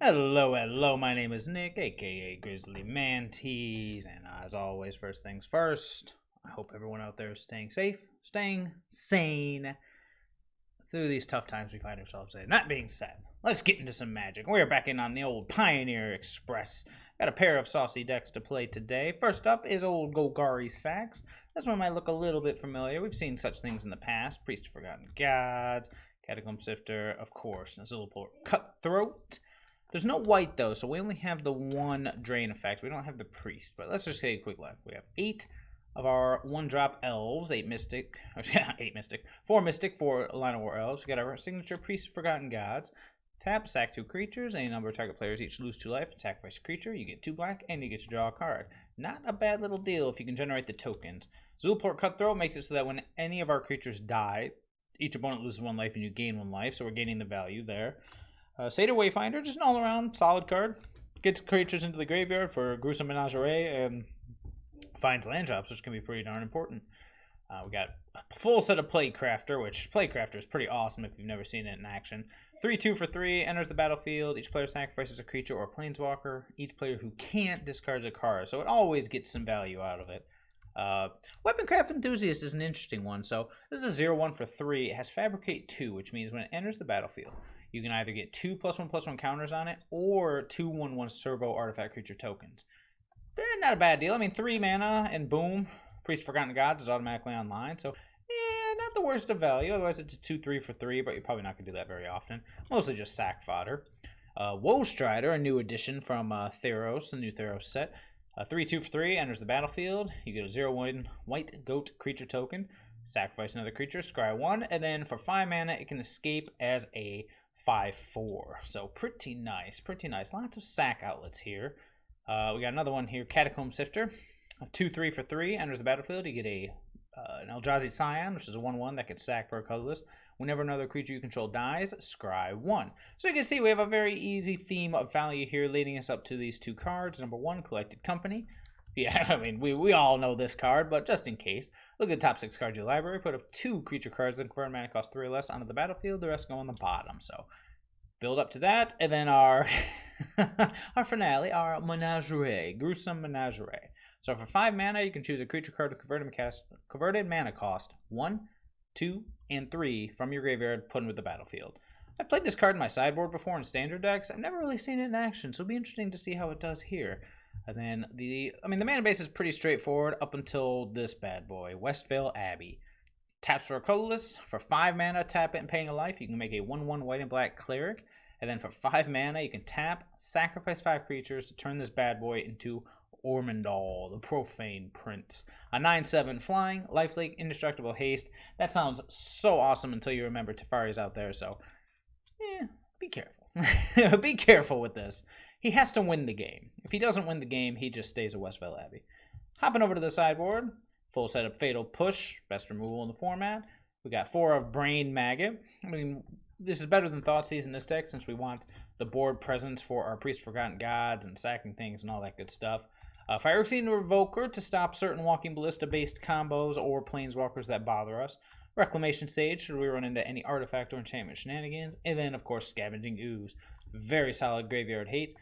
Hello, hello, my name is Nick, aka Grizzly Mantees, and as always, first things first, I hope everyone out there is staying safe, staying sane through these tough times we find ourselves in. That being said, let's get into some magic. We're back in on the old Pioneer Express. Got a pair of saucy decks to play today. First up is old Golgari Sacs. This one might look a little bit familiar. We've seen such things in the past. Priest of Forgotten Gods, Catacomb Sifter, of course, and Zilliport Cutthroat. There's no white, though, so we only have the one drain effect. We don't have the priest, but let's just take a quick look. We have 8 of our 1-drop elves, 8 mystic, 8 mystic, 4 mystic, 4 line of war elves. We got our signature priest of Forgotten Gods. Tap, sack 2 creatures. Any number of target players each lose 2 life. Sacrifice a creature. You get 2 black, and you get to draw a card. Not a bad little deal if you can generate the tokens. Zilliport Cutthroat makes it so that when any of our creatures die, each opponent loses 1 life and you gain 1 life, so we're gaining the value there. Satyr Wayfinder, just an all-around solid card. Gets creatures into the graveyard for Gruesome Menagerie and finds land drops, which can be pretty darn important. We got a full set of Playcrafter, which Playcrafter is pretty awesome if you've never seen it in action. 3/2 for 3, enters the battlefield. Each player sacrifices a creature or a planeswalker. Each player who can't discards a card, so it always gets some value out of it. Weaponcraft Enthusiast is an interesting one. So this is a 0/1 for 3. It has Fabricate 2, which means when it enters the battlefield, you can either get 2 +1/+1 counters on it, or 2 1/1 servo artifact creature tokens. Not a bad deal. I mean, 3 mana and boom, Priest of Forgotten Gods is automatically online. So yeah, not the worst of value. Otherwise, it's a 2/3 for 3, but you're probably not gonna do that very often. Mostly just sack fodder. Woe Strider, a new addition from Thurs, the new Thurs set. 3/2 for 3, enters the battlefield. You get a 0/1 white goat creature token. Sacrifice another creature, scry 1, and then for 5 mana, it can escape as a 5/4. So pretty nice, pretty nice. Lots of sack outlets here. We got another one here, Catacomb Sifter. 2/3 for 3, enters the battlefield. You get an Eldrazi Scion, which is a 1/1 that can sack for a colorless. Whenever another creature you control dies, scry 1. So you can see we have a very easy theme of value here leading us up to these 2 cards. Number 1, Collected Company. Yeah, I mean, we all know this card, but just in case, look at the top 6 cards of your library, put up 2 creature cards that convert mana cost 3 or less onto the battlefield, the rest go on the bottom. So build up to that, and then our our finale, our Menagerie, Gruesome Menagerie. So for 5 mana, you can choose a creature card with converted mana cost 1, 2, and 3 from your graveyard, put into the battlefield. I've played this card in my sideboard before in standard decks. I've never really seen it in action, so it'll be interesting to see how it does here. And then the mana base is pretty straightforward up until this bad boy, Westvale Abbey. Taps for a colorless. For 5 mana, tap it and paying a life. You can make a 1/1 white and black cleric. And then for 5 mana, you can tap, sacrifice 5 creatures to turn this bad boy into Ormondal, the Profane Prince. A 9/7 flying, lifelink, indestructible haste. That sounds so awesome until you remember Teferi's out there, so be careful. Be careful with this. He has to win the game. If he doesn't win the game, he just stays at Westvale Abbey. Hopping over to the sideboard, full set of Fatal Push, best removal in the format. We got 4 of Brain Maggot. I mean, this is better than Thoughtseize in this deck since we want the board presence for our Priest of Forgotten Gods and sacking things and all that good stuff. Phyrexian Revoker to stop certain Walking Ballista-based combos or planeswalkers that bother us. Reclamation Sage should we run into any artifact or enchantment shenanigans. And then, of course, Scavenging Ooze. Very solid graveyard hate.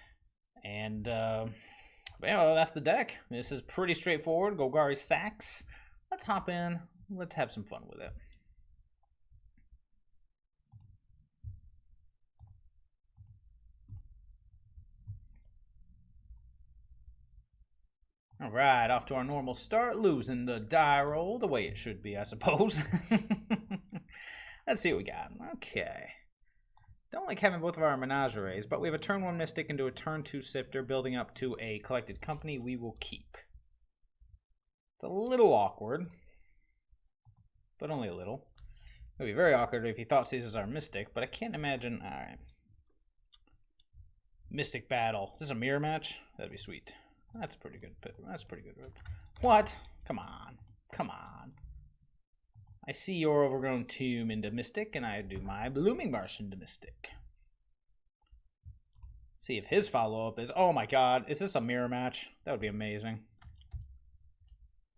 And, well, that's the deck. This is pretty straightforward. Golgari Sacs. Let's hop in. Let's have some fun with it. All right, off to our normal start, losing the die roll the way it should be, I suppose. Let's see what we got. Okay. Don't like having both of our Menageries, but we have a turn 1 Mystic into a turn 2 Sifter, building up to a Collected Company we will keep. It's a little awkward, but only a little. It would be very awkward if he thought these as our Mystic, but I can't imagine. All right. Mystic Battle. Is this a mirror match? That'd be sweet. That's pretty good. That's pretty good. What? Come on. Come on. I see your Overgrown Tomb into Mystic, and I do my Blooming Marsh into Mystic. See if his follow-up is... Oh my god, is this a mirror match? That would be amazing.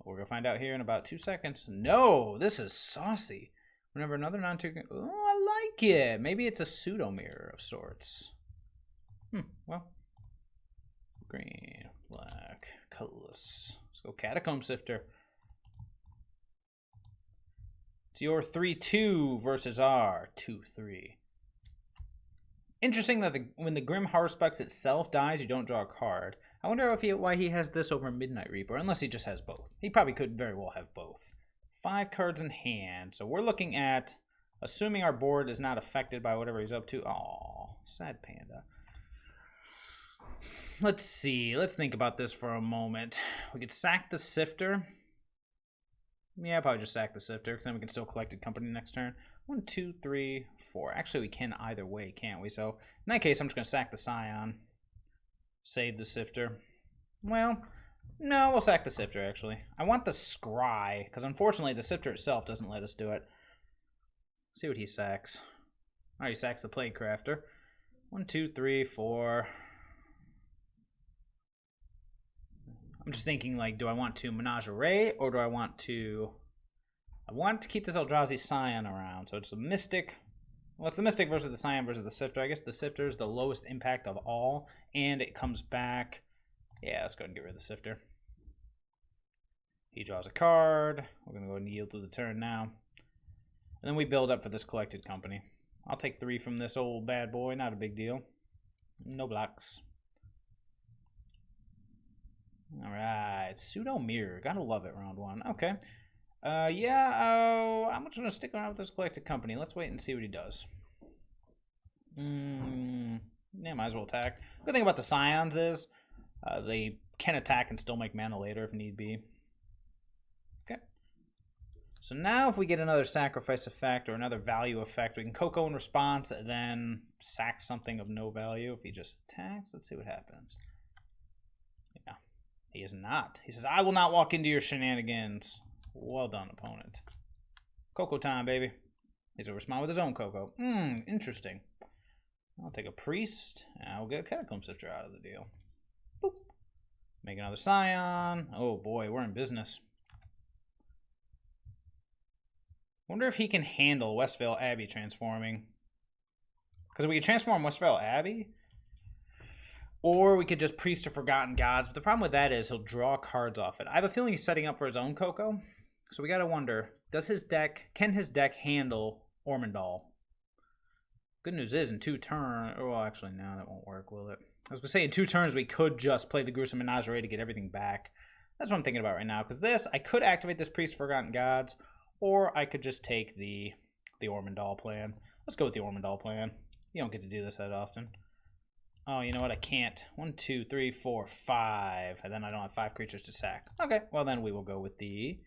We're going to find out here in about 2 seconds. No, this is saucy. Remember, another non-token... Oh, I like it. Maybe it's a pseudo-mirror of sorts. Well. Green, black, colorless. Let's go Catacomb Sifter. It's your 3-2 versus our 2-3. Interesting that when the Grim Haruspex itself dies, you don't draw a card. I wonder why he has this over Midnight Reaper, unless he just has both. He probably could very well have both. 5 cards in hand, so we're looking at, assuming our board is not affected by whatever he's up to. Aw, sad panda. Let's see. Let's think about this for a moment. We could sack the Sifter. Yeah, probably just sack the Sifter, because then we can still collect a company next turn. 1, 2, 3, 4. Actually, we can either way, can't we? So, in that case, I'm just going to sack the Scion. Save the Sifter. Well, no, we'll sack the Sifter, actually. I want the Scry, because unfortunately, the Sifter itself doesn't let us do it. See what he sacks. All right, he sacks the Plague Crafter. 1, 2, 3, 4... I'm just thinking, like, do I want to Menagerie, or do I want to... I want to keep this Eldrazi Scion around. So it's the Mystic. Well, it's the Mystic versus the Scion versus the Sifter. I guess the Sifter is the lowest impact of all, and it comes back. Yeah, let's go ahead and get rid of the Sifter. He draws a card. We're going to go ahead and yield to the turn now. And then we build up for this collected company. I'll take 3 from this old bad boy. Not a big deal. No blocks. Alright, Pseudo Mirror. Gotta love it, round 1. Okay. Yeah, I'm just gonna stick around with this collected company. Let's wait and see what he does. Yeah, might as well attack. Good thing about the Scions is they can attack and still make mana later if need be. Okay. So now if we get another sacrifice effect or another value effect, we can Coco in response and then sack something of no value if he just attacks. Let's see what happens. Yeah. He is not. He says, I will not walk into your shenanigans. Well done, opponent. Coco time, baby. He's going to respond with his own Coco. Interesting. I'll take a Priest, and I'll get a Catacomb Sifter out of the deal. Boop. Make another Scion. Oh boy, we're in business. Wonder if he can handle Westvale Abbey transforming. Because we could transform Westvale Abbey, or we could just Priest of Forgotten Gods. But the problem with that is he'll draw cards off it. I have a feeling he's setting up for his own Coco. So we got to wonder, can his deck handle Ormondal? Good news is in 2 turns, well, actually, no, that won't work, will it? I was going to say in 2 turns we could just play the Gruesome Menagerie to get everything back. That's what I'm thinking about right now. Because this, I could activate this Priest of Forgotten Gods, or I could just take the Ormondal plan. Let's go with the Ormondal plan. You don't get to do this that often. Oh, you know what? I can't. 1, 2, 3, 4, 5. And then I don't have 5 creatures to sack. Okay, well then we will go with the...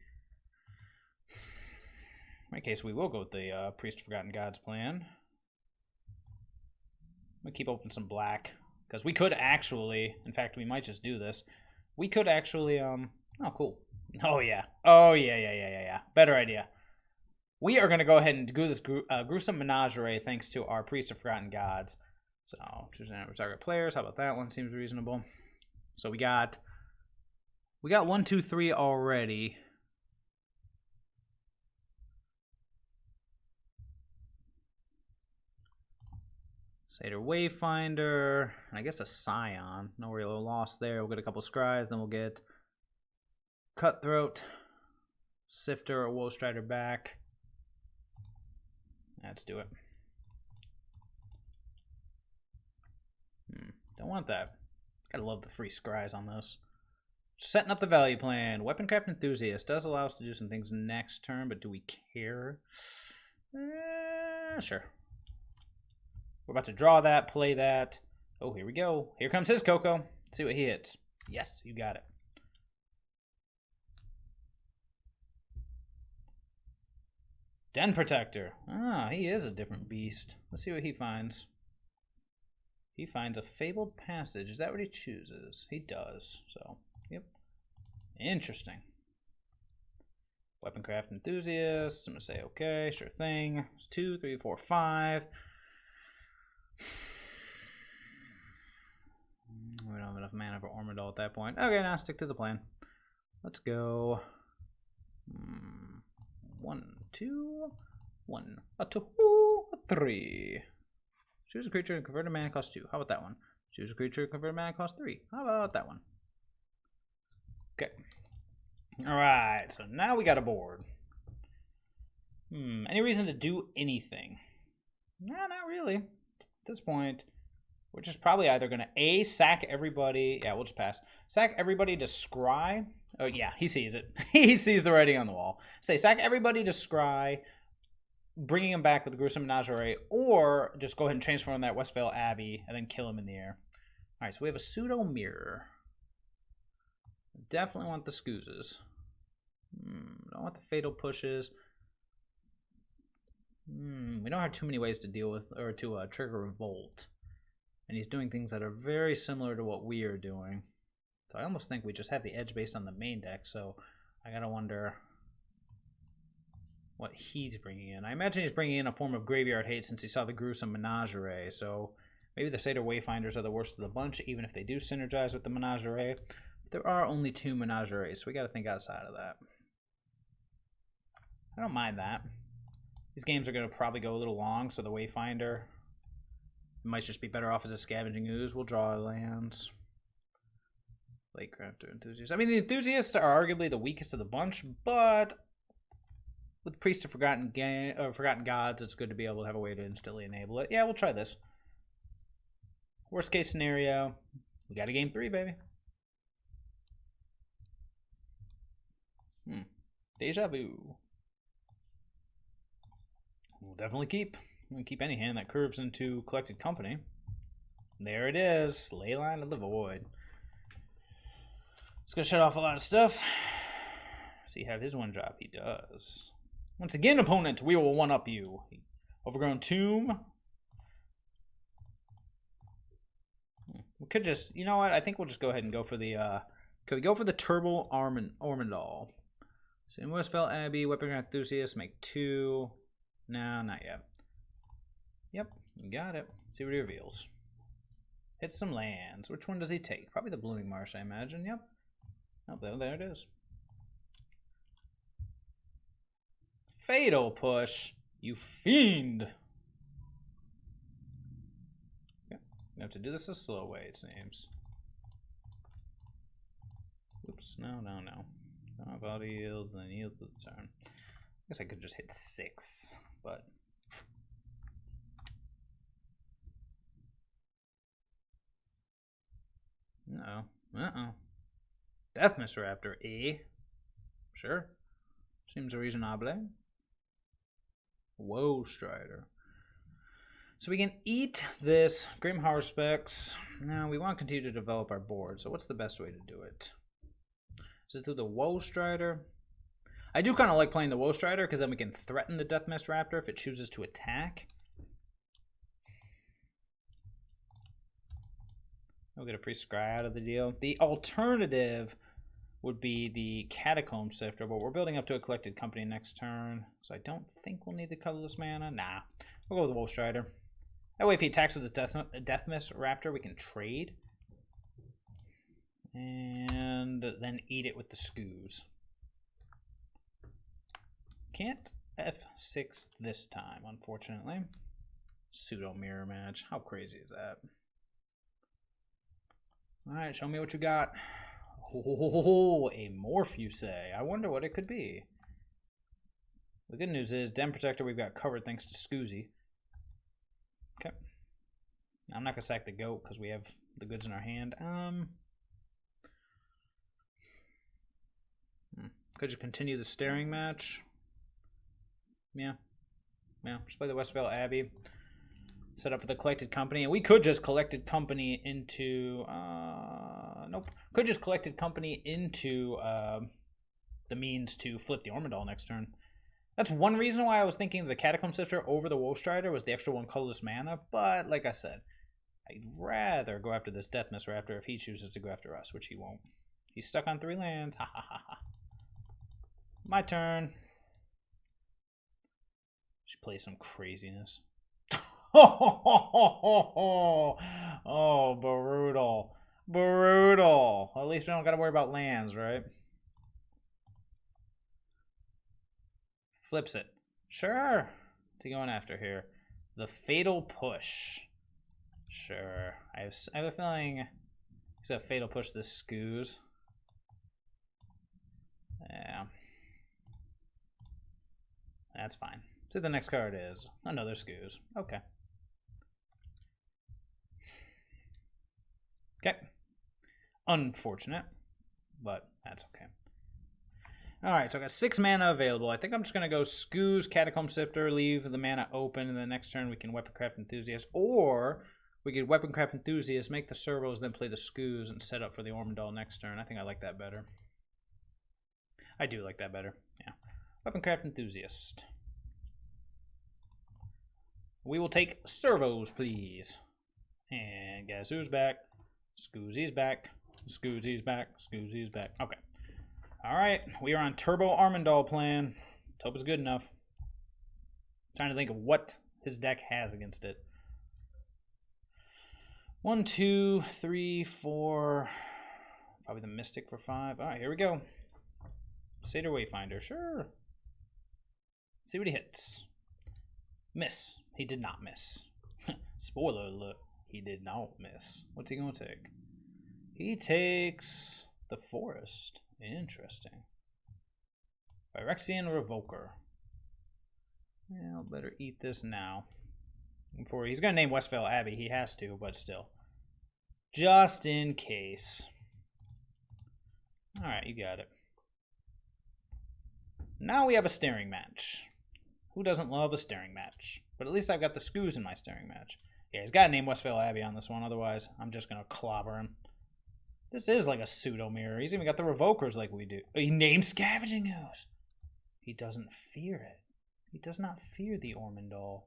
In my case, we will go with the Priest of Forgotten Gods plan. I'm going to keep open some black. Because we could actually... In fact, we might just do this. We could actually... Oh, cool. Oh, yeah. Oh, yeah. Better idea. We are going to go ahead and do this Gruesome Menagerie thanks to our Priest of Forgotten Gods. So, choose an average target players. How about that one? Seems reasonable. So we got 1, 2, 3 already. Satyr Wayfinder, and I guess a Scion. No real loss there. We'll get a couple Scries, then we'll get Cutthroat, Sifter, or Woestrider back. Let's do it. Don't want that. Gotta love the free Scries on this. Setting up the value plan. Weaponcraft Enthusiast does allow us to do some things next turn, but do we care? Sure. We're about to draw that, play that. Oh, here we go. Here comes his Coco. Let's see what he hits. Yes, you got it. Den Protector. Ah, he is a different beast. Let's see what he finds. He finds a Fabled Passage. Is that what he chooses? He does. So, yep. Interesting. Weaponcraft Enthusiast. I'm going to say, okay, sure thing. It's 2, 3, 4, 5. We don't have enough mana for Ormondal at that point. Okay, now stick to the plan. Let's go. 1, 2, 1, a 2, a 3. Choose a creature and convert a mana cost 2. How about that one? Choose a creature, convert mana, cost 3. How about that one? Okay. Alright, so now we got a board. Any reason to do anything? No, not really. At this point, we're just probably either going to sack everybody. Yeah, we'll just pass. Sack everybody to scry. Oh, yeah, he sees it. He sees the writing on the wall. Say, sack everybody to scry, bringing him back with the Gruesome Menagerie, or just go ahead and transform that Westvale Abbey and then kill him in the air. All right, so we have a pseudo mirror. Definitely want the scoozes. Don't want the fatal pushes. We don't have too many ways to deal with or to trigger revolt, and he's doing things that are very similar to what we are doing. So I almost think we just have the edge based on the main deck. So I gotta wonder what he's bringing in. I imagine he's bringing in a form of graveyard hate since he saw the Gruesome Menagerie. So maybe the Satyr Wayfinders are the worst of the bunch, even if they do synergize with the Menagerie. But there are only 2 Menageries, so we gotta think outside of that. I don't mind that. These games are going to probably go a little long, so the Wayfinder might just be better off as a Scavenging Ooze. We'll draw our lands. Lakecrafter Enthusiast. I mean, the Enthusiasts are arguably the weakest of the bunch, but with Priest of Forgotten Gods, it's good to be able to have a way to instantly enable it. Yeah, we'll try this. Worst case scenario, we got a game 3, baby. Deja vu. We'll definitely keep. We'll keep any hand that curves into Collected Company. There it is. Leyline of the Void. It's going to shut off a lot of stuff. Does he have his one drop? He does. Once again, opponent, we will one-up you. Overgrown Tomb. We could just, you know what? I think we'll just go ahead and go for the, could we go for the Turbo Ormondal? So in Westvale Abbey, Weapon Enthusiast, make 2. No, not yet. Yep, you got it. See what he reveals. Hit some lands. Which one does he take? Probably the Blooming Marsh, I imagine. Yep. Oh, there it is. Fatal Push. You fiend. Okay. We have to do this a slow way, it seems. Oops. No. Body yields, and then yields to the turn. I guess I could just hit 6, but no. Deathmist Raptor, Sure. Seems reasonable. Whoa, Strider. So we can eat this Grim Haruspex. Now we want to continue to develop our board. So what's the best way to do it? Is it through the Woe Strider? I do kind of like playing the Woe Strider because then we can threaten the Deathmist Raptor if it chooses to attack. We'll get a free scry out of the deal. The alternative would be the Catacomb Sifter, but we're building up to a Collected Company next turn, so I don't think we'll need the colorless mana. Nah, we'll go with the Woe Strider. That way if he attacks with the Deathmist Raptor, we can trade. And then eat it with the Scoos. Can't F6 this time, unfortunately. Pseudo mirror match. How crazy is that? Alright, show me what you got. Oh, a Morph, you say. I wonder what it could be. The good news is, Den Protector we've got covered thanks to Scoozy. Okay. I'm not going to sack the goat because we have the goods in our hand. Could you continue the staring match? Yeah. Just play the Westvale Abbey. Set up for the Collected Company. And we could just Collected Company into... nope. Could just Collected Company into the means to flip the Ormondal next turn. That's one reason why I was thinking of the Catacomb Sifter over the Woe Strider was the extra 1 colorless mana. But, like I said, I'd rather go after this Deathmist Raptor if he chooses to go after us, which he won't. He's stuck on 3 lands. Ha ha ha ha. My turn. Should play some craziness. Oh, brutal. Brutal. Well, at least we don't got to worry about lands, right? Flips it. Sure. What's he going after here? The Fatal Push. Sure. I have a feeling he's a fatal push this Scoos. Yeah. That's fine. So the next card is another Scoos. Okay. Okay. Unfortunate, but that's okay. Alright, so I got 6 mana available. I think I'm just going to go Scoos, Catacomb Sifter, leave the mana open, and the next turn we can Weaponcraft Enthusiast. Or we could Weaponcraft Enthusiast, make the servos, then play the Scoos, and set up for the Ormondal next turn. I think I like that better. I do like that better, yeah. Weaponcraft Enthusiast. We will take servos, please. And guess who's back? Scoozy's back. Scoozy's back. Scoozy's back. Okay. Alright, we are on Turbo Armandal plan. Let's hope it's good enough. Trying to think of what his deck has against it. 1, 2, 3, 4. Probably the Mystic for 5. Alright, here we go. Satyr Wayfinder, sure. Let's see what he hits. Miss. He did not miss. Spoiler alert. He did not miss. What's he going to take? He takes the Forest. Interesting. Phyrexian Revoker. Yeah, I'll better eat this now. Before he's going to name Westvale Abbey. He has to, but still. Just in case. Alright, you got it. Now we have a staring match. Who doesn't love a staring match? But at least I've got the Scoos in my staring match. Yeah, he's got to name Westvale Abbey on this one. Otherwise, I'm just going to clobber him. This is like a pseudo-mirror. He's even got the Revokers like we do. He named Scavenging Ooze. He doesn't fear it. He does not fear the Ormondal.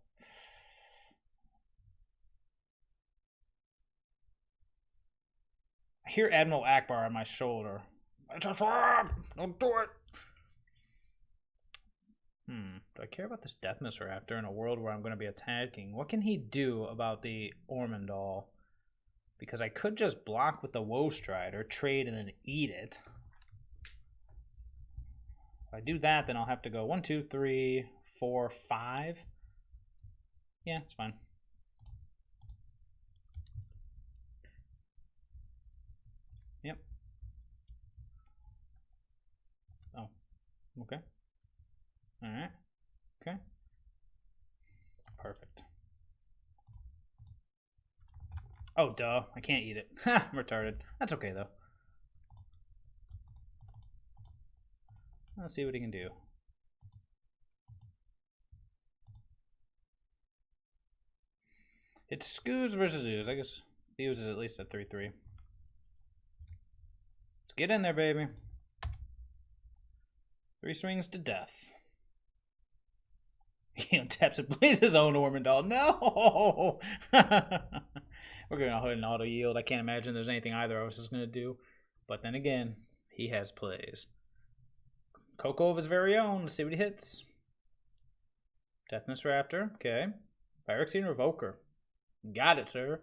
I hear Admiral Akbar on my shoulder. It's a trap! Don't do it! Do I care about this Deathness Raptor in a world where I'm going to be attacking? What can he do about the Ormondal? Because I could just block with the Woe Strider, trade, and then eat it. If I do that, then I'll have to go 1, 2, 3, 4, 5. Yeah, it's fine. Yep. Oh, okay. Alright. Okay. Perfect. Oh, duh. I can't eat it. Ha! I'm retarded. That's okay, though. Let's see what he can do. It's Scoos versus Ooze. I guess the Ooze is at least a 3-3. Let's get in there, baby. 3 swings to death. He untaps and plays his own Ormondal. No! We're going to go ahead and auto yield. I can't imagine there's anything either of us is going to do. But then again, he has plays. Coco of his very own. Let's see what he hits. Deathness Raptor. Okay. Phyrexian Revoker. Got it, sir.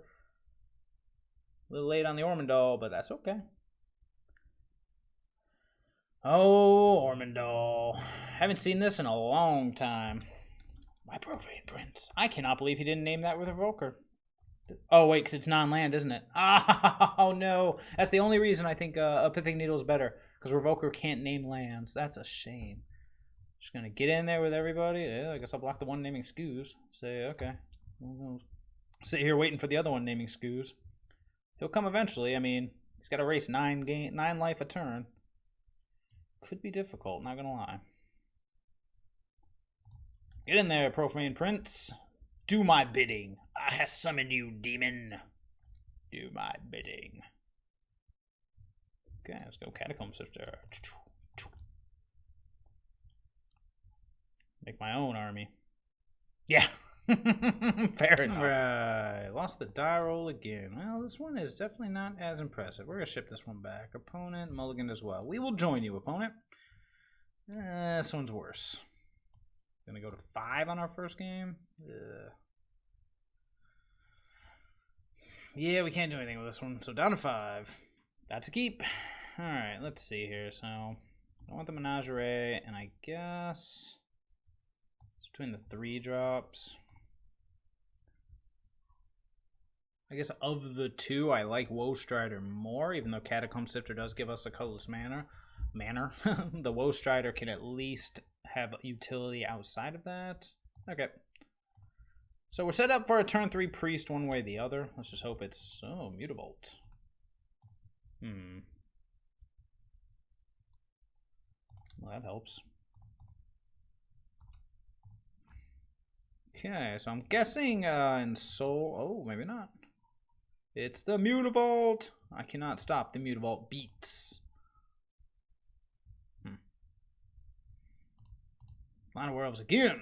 A little late on the Ormondal, but that's okay. Oh, Ormondal. Haven't seen this in a long time. My Profane Prince. I cannot believe he didn't name that with Revoker. Oh, wait, because it's non-land, isn't it? Oh, no. That's the only reason I think a Pithing Needle is better. Because Revoker can't name lands. That's a shame. Just going to get in there with everybody. Yeah, I guess I'll block the one naming Scoos. Say, okay. We'll sit here waiting for the other one naming Scoos. He'll come eventually. I mean, he's got to race 9 life a turn. Could be difficult, not going to lie. Get in there, Profane Prince. Do my bidding. I have summoned you, demon. Do my bidding. Okay, let's go Catacomb Sifter. Make my own army. Yeah. Fair enough. Right. Lost the die roll again. Well, this one is definitely not as impressive. We're going to ship this one back. Opponent, mulligan as well. We will join you, opponent. This one's worse. Going to go to 5 on our first game. Yeah, we can't do anything with this one. So down to 5. That's a keep. Alright, let's see here. So, I want the Menagerie, and I guess it's between the 3 drops. I guess of the two, I like Woe Strider more, even though Catacomb Sifter does give us a colorless mana. The Woe Strider can at least have utility outside of that. Okay. So we're set up for a turn 3 Priest one way or the other. Let's just hope it's... Oh, Mutavault. Well, that helps. Okay, so I'm guessing in Soul... Oh, maybe not. It's the Mutavault! I cannot stop the Mutavault beats. Line of Werewolves again!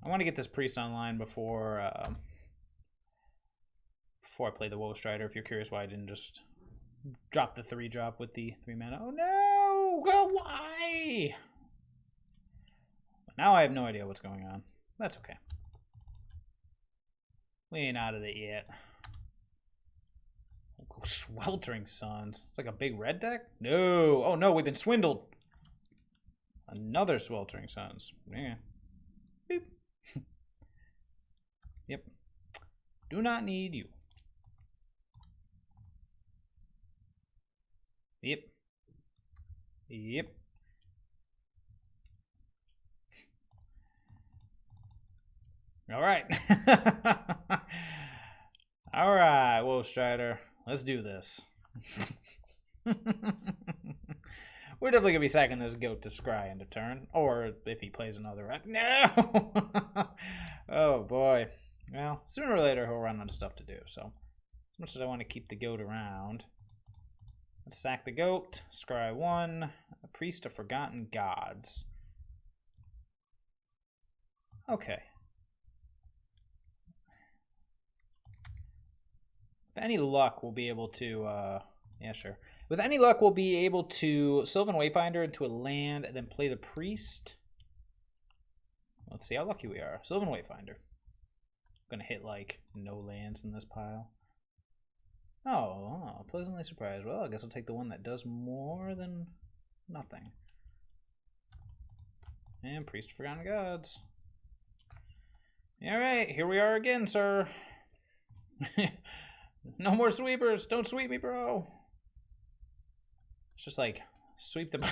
I want to get this Priest online before I play the Woe Strider, if you're curious why I didn't just drop the 3-drop with the 3 mana. Oh no! Why? Now I have no idea what's going on. That's okay. We ain't out of it yet. Oh, Sweltering Suns. It's like a big red deck? No! Oh no, we've been swindled! Another Sweltering Suns. Yeah. Beep. Yep. Do not need you. Yep. Yep. All right. All right, Woe Strider. Let's do this. We're definitely going to be sacking this goat to scry into turn. Or if he plays another... No! Oh, boy. Well, sooner or later he'll run out of stuff to do. So, as much as I want to keep the goat around... Let's sack the goat. Scry 1. A Priest of Forgotten Gods. Okay. With any luck, we'll be able to... yeah, sure. With any luck, we'll be able to Sylvan Wayfinder into a land and then play the Priest. Let's see how lucky we are. Sylvan Wayfinder. Gonna hit, like, no lands in this pile. Oh, pleasantly surprised. Well, I guess I'll take the one that does more than nothing. And Priest of Forgotten Gods. Alright, here we are again, sir. No more sweepers. Don't sweep me, bro. It's just like, sweep them.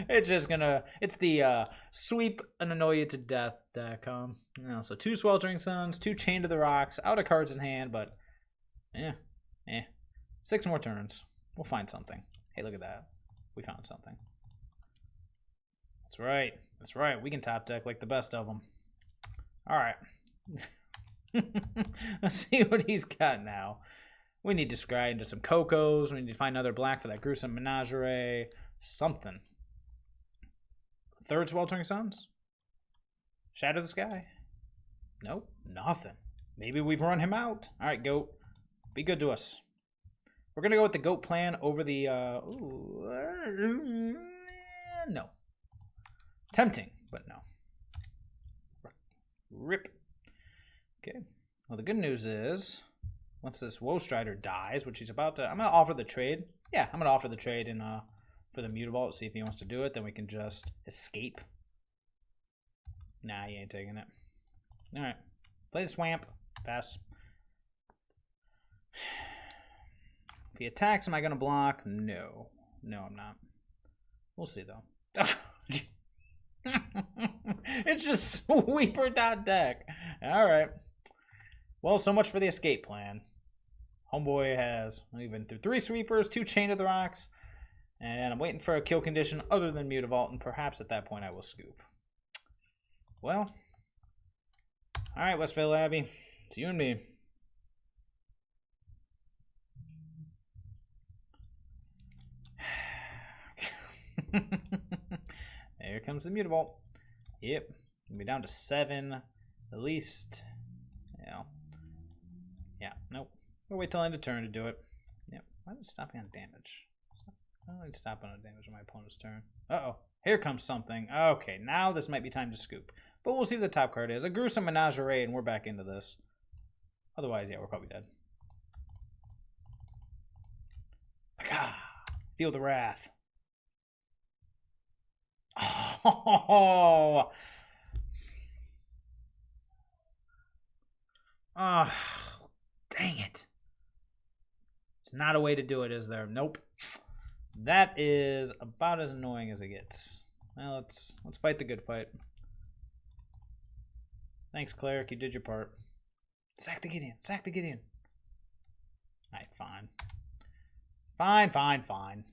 It's just gonna, it's the sweep and annoy you to death deck. You know, so 2 Sweltering Suns, 2 Chain to the Rocks, out of cards in hand, but 6 more turns. We'll find something. Hey, look at that. We found something. That's right. That's right. We can top deck like the best of them. All right. Let's see what he's got now. We need to scry into some Cocos. We need to find another black for that gruesome menagerie. Something. Third Sweltering Suns? Shadow the Sky? Nope, nothing. Maybe we've run him out. All right, goat. Be good to us. We're going to go with the goat plan over the... no. Tempting, but no. Rip. Okay. Well, the good news is... Once this Woe Strider dies, which he's about to... I'm going to offer the trade. Yeah, I'm going to offer the trade in, for the Mutavault. See if he wants to do it. Then we can just escape. Nah, he ain't taking it. Alright. Play the Swamp. Pass. If he attacks, am I going to block? No. No, I'm not. We'll see, though. It's just sweeper.deck. Alright. Well, so much for the escape plan. Homeboy has, we've been through 3 sweepers, 2 Chain of the Rocks, and I'm waiting for a kill condition other than Mutavault, and perhaps at that point I will scoop. Well, alright, Westvale Abbey, it's you and me. There comes the Mutavault. Yep, gonna be down to 7 at least. Yeah, nope. We'll wait till end of turn to do it. Yep. Why is it stopping on damage? I don't need stopping on damage on my opponent's turn. Uh-oh. Here comes something. Okay, now this might be time to scoop. But we'll see what the top card is. A gruesome menagerie, and we're back into this. Otherwise, yeah, we're probably dead. Feel the wrath. Oh! Oh, dang it. There's not a way to do it, is there? Nope. That is about as annoying as it gets. Well, let's fight the good fight. Thanks, Cleric. You did your part. Sack the Gideon. Sack the Gideon. Alright, fine. Fine.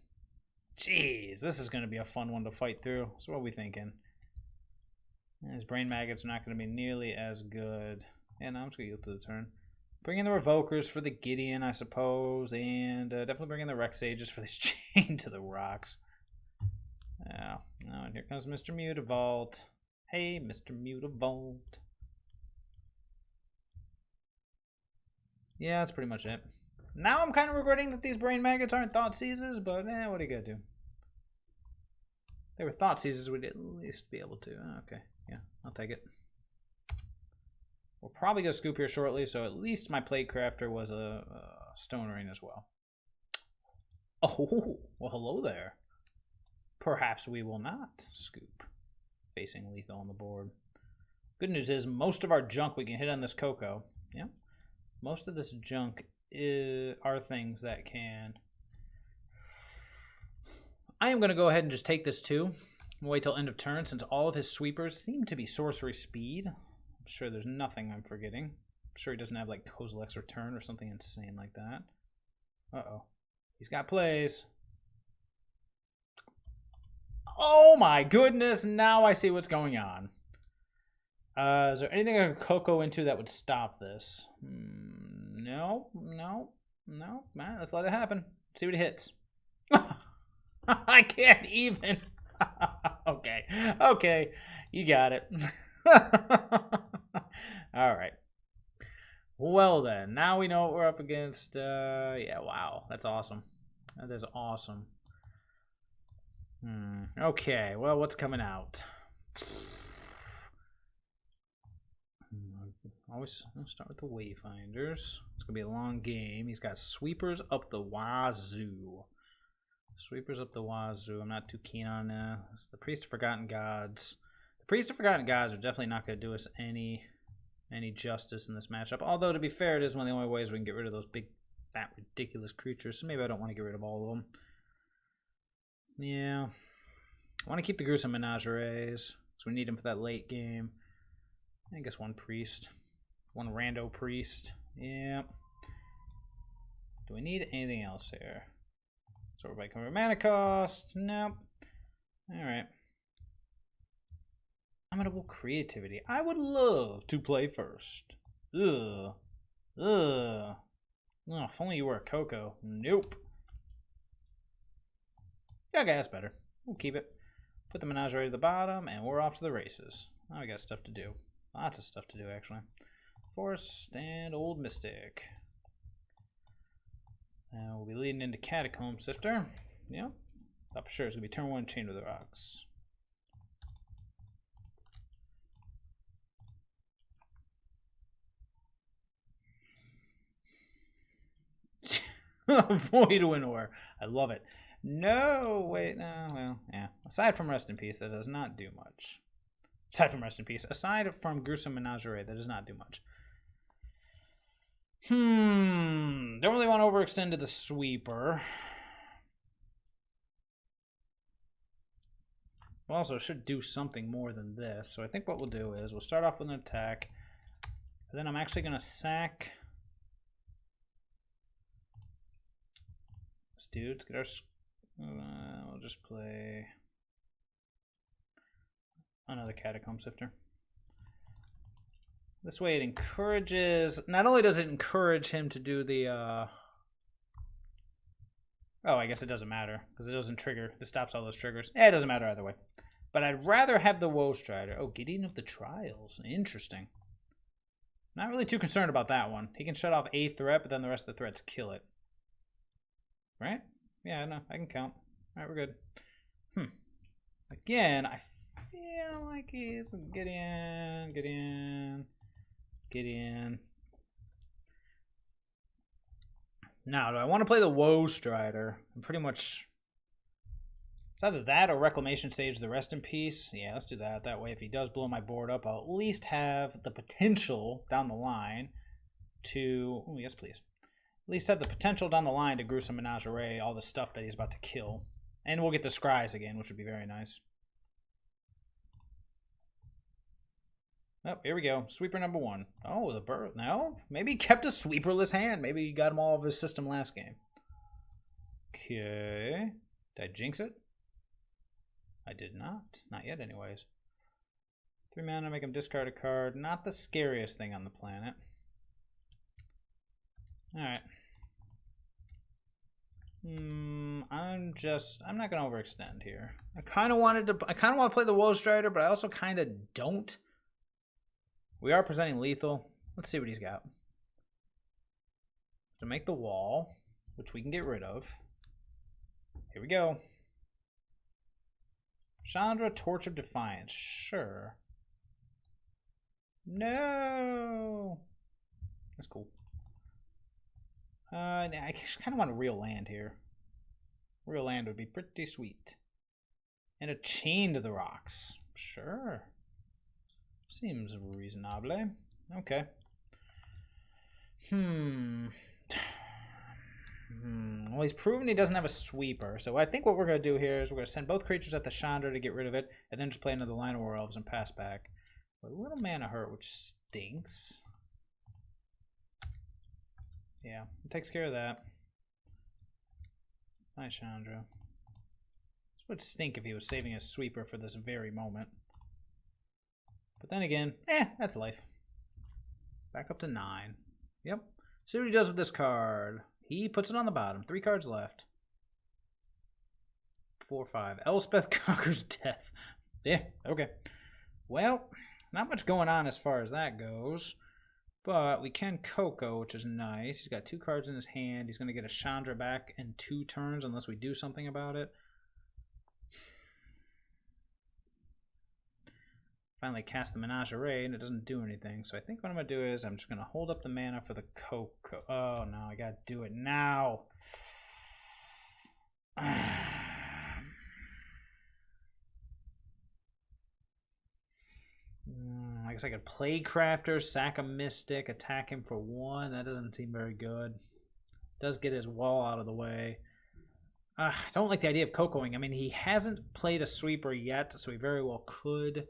Jeez, this is going to be a fun one to fight through. So what are we thinking? His brain maggots are not going to be nearly as good. And I'm just going to yield to the turn. Bring in the Revokers for the Gideon, I suppose. And definitely bring in the Rex Sages for this chain to the rocks. Oh, and here comes Mr. Mutavault. Hey, Mr. Mutavault. Yeah, that's pretty much it. Now I'm kind of regretting that these brain maggots aren't thought seizes, but what are you gonna do? If they were thought seizes, we'd at least be able to. Okay, yeah, I'll take it. We're probably gonna scoop here shortly, so at least my plate crafter was a stone ring as well. Oh, well, hello there. Perhaps we will not scoop. Facing lethal on the board. Good news is most of our junk we can hit on this Coco. Yeah, most of this junk are things that can. I am going to go ahead and just take this too. Wait till end of turn since all of his sweepers seem to be sorcery speed. I'm sure there's nothing I'm forgetting. I'm sure he doesn't have like Kozilek's Return or something insane like that. Uh-oh. He's got plays. Oh my goodness, now I see what's going on. Is there anything I could Coco into that would stop this? No. Man, let's let it happen. See what it hits. I can't even. Okay. You got it. All right. Well then, now we know what we're up against. Yeah, wow. That's awesome. That is awesome. Okay, well, what's coming out? Always start with the Wayfinders. It's gonna be a long game. He's got sweepers up the wazoo. Sweepers up the wazoo. I'm not too keen on it's the Priest of Forgotten Gods. The Priest of Forgotten Gods are definitely not gonna do us any justice in this matchup. Although to be fair, it is one of the only ways we can get rid of those big, fat, ridiculous creatures. So maybe I don't want to get rid of all of them. Yeah, I want to keep the gruesome menageries, so we need them for that late game. I guess one priest, one rando priest. Yeah. Do we need anything else here? So everybody can mana cost. Nope. All right. Unlimitable creativity. I would love to play first. Ugh. Oh, if only you were a Coco. Nope. Okay, that's better. We'll keep it. Put the menagerie at the bottom, and we're off to the races. Now we got stuff to do. Lots of stuff to do, actually. Forest and Old Mystic. Now we'll be leading into Catacomb Sifter. Yeah, thought for sure it's going to be turn 1 Chain to the Rocks. Void Winnower. I love it. No, wait, no, well, yeah. Aside from Rest in Peace, that does not do much. Aside from Rest in Peace. Aside from Gruesome Menagerie, that does not do much. Don't really want to overextend to the Sweeper. Well, also, should do something more than this. So I think what we'll do is we'll start off with an attack. And then I'm actually going to sack this dude. Let's get our... we'll just play another Catacomb Sifter. This way it encourages... Not only does it encourage him to do the... Oh, I guess it doesn't matter, because it doesn't trigger. This stops all those triggers. It doesn't matter either way. But I'd rather have the Woe Strider. Oh, Gideon of the Trials. Interesting. Not really too concerned about that one. He can shut off a threat, but then the rest of the threats kill it. Right? Yeah, no, I can count. Alright, we're good. Again, I feel like he's Gideon. Now, do I want to play the Woe Strider? I'm pretty much... It's either that or Reclamation Stage the Rest in Peace. Yeah, let's do that. That way, if he does blow my board up, I'll at least have the potential down the line to, oh, yes, please. At least have the potential down the line to gruesome menagerie all the stuff that he's about to kill. And we'll get the scries again, which would be very nice. Oh, here we go. Sweeper number 1. Oh, the bird. No? Maybe he kept a sweeperless hand. Maybe he got him all of his system last game. Okay. Did I jinx it? I did not. Not yet, anyways. 3 mana, make him discard a card. Not the scariest thing on the planet. Alright. I'm not going to overextend here. I kind of want to play the Woe Strider, but I also kind of don't. We are presenting lethal. Let's see what he's got. To make the wall, which we can get rid of. Here we go. Chandra, Torch of Defiance. Sure. No. That's cool. I just kind of want a real land here. Real land would be pretty sweet. And a Chain to the Rocks. Sure. Seems reasonable. Okay. Well, he's proven he doesn't have a sweeper. So I think what we're going to do here is we're going to send both creatures at the Chandra to get rid of it, and then just play another Line of War Elves and pass back. With a little mana hurt, which stinks. Yeah, it takes care of that. Nice, Chandra. This would stink if he was saving a sweeper for this very moment. But then again, that's life. Back up to 9. Yep. See what he does with this card. He puts it on the bottom. 3 cards left. 4/5. Elspeth conquers death. Yeah, okay. Well, not much going on as far as that goes. But we can Coco, which is nice. He's got 2 cards in his hand. He's going to get a Chandra back in 2 turns unless we do something about it. Finally cast the Menagerie and it doesn't do anything. So I think what I'm going to do is I'm just going to hold up the mana for the Coco. Oh no, I got to do it now. I guess I could play Crafter, sack a Mystic, attack him for 1. That doesn't seem very good. Does get his wall out of the way. I don't like the idea of Cocoing. I mean, he hasn't played a sweeper yet, so he very well could.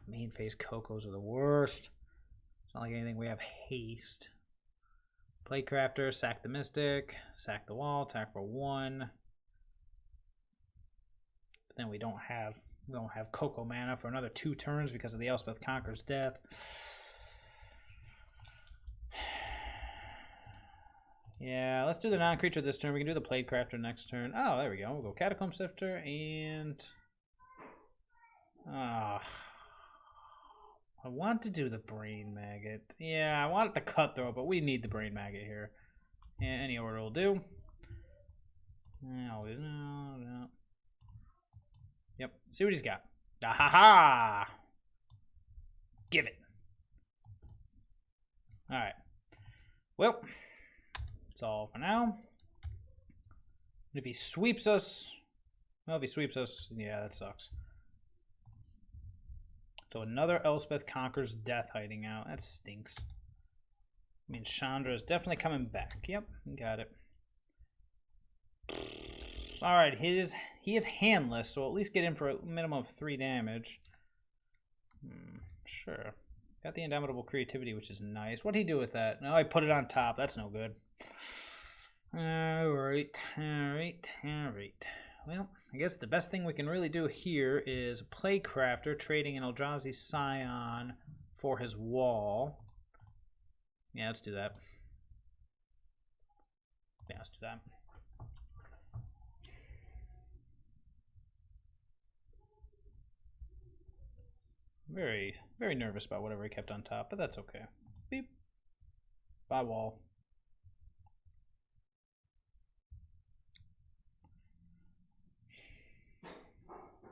Main phase Cocos are the worst. It's not like anything we have haste. Play Crafter, sack the Mystic, sack the wall, attack for 1. But then we don't have Coco mana for another 2 turns because of the Elspeth Conquer's death. Yeah, let's do the non-creature this turn. We can do the Plague Crafter next turn. Oh, there we go. We'll go Catacomb Sifter and I want to do the Brain Maggot. Yeah, I want the Cutthroat, but we need the Brain Maggot here. Yeah, any order will do. No. Yep. See what he's got. Ah ha ha! Give it. Alright. Well, that's all for now. If he sweeps us... Well, if he sweeps us, yeah, that sucks. So another Elspeth Conquers Death hiding out. That stinks. I mean, Chandra is definitely coming back. Yep, got it. Alright, he is handless, so at least get in for a minimum of 3 damage. Sure. Got the Indomitable Creativity, which is nice. What'd he do with that? No, I put it on top. That's no good. Alright. Well, I guess the best thing we can really do here is play Crafter, trading an Eldrazi Scion for his wall. Yeah, let's do that. Yeah, let's do that. Very, very nervous about whatever he kept on top, but that's okay. Beep. Bye, wall.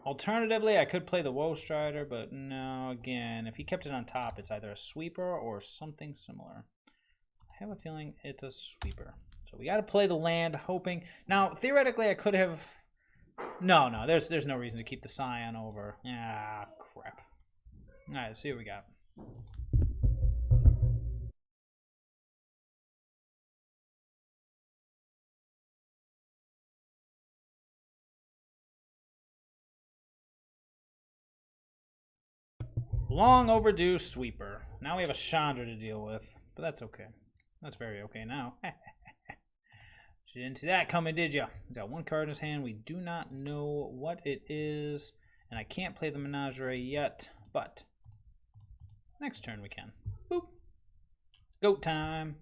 Alternatively, I could play the Woe Strider, but no, again, if he kept it on top, it's either a sweeper or something similar. I have a feeling it's a sweeper. So we got to play the land, hoping. Now, theoretically, I could have... No, there's no reason to keep the Scion over. Ah, crap. Alright, let's see what we got. Long overdue sweeper. Now we have a Chandra to deal with, but that's okay. That's very okay now. You didn't see that coming, did you? He's got one card in his hand. We do not know what it is, and I can't play the Menagerie yet, but next turn we can. Boop. Goat time.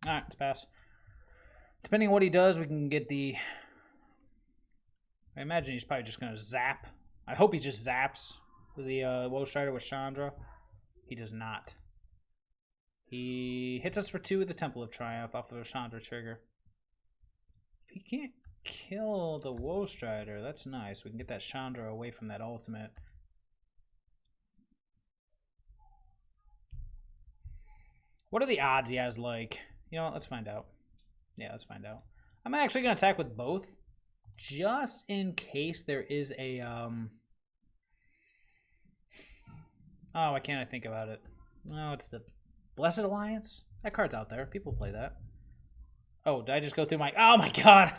Alright, let's pass. Depending on what he does, we can get the... I imagine he's probably just going to zap. I hope he just zaps the Woe Strider with Chandra. He does not. He hits us for 2 with the Temple of Triumph off of the Chandra trigger. If he can't kill the Woe Strider, that's nice. We can get that Chandra away from that ultimate. What are the odds he has, like... You know what, let's find out. Yeah, let's find out. I'm actually going to attack with both. Just in case there is a... Oh, why can't I think about it? No, it's the Blessed Alliance? That card's out there. People play that. Oh, did I just go through my... Oh, my God!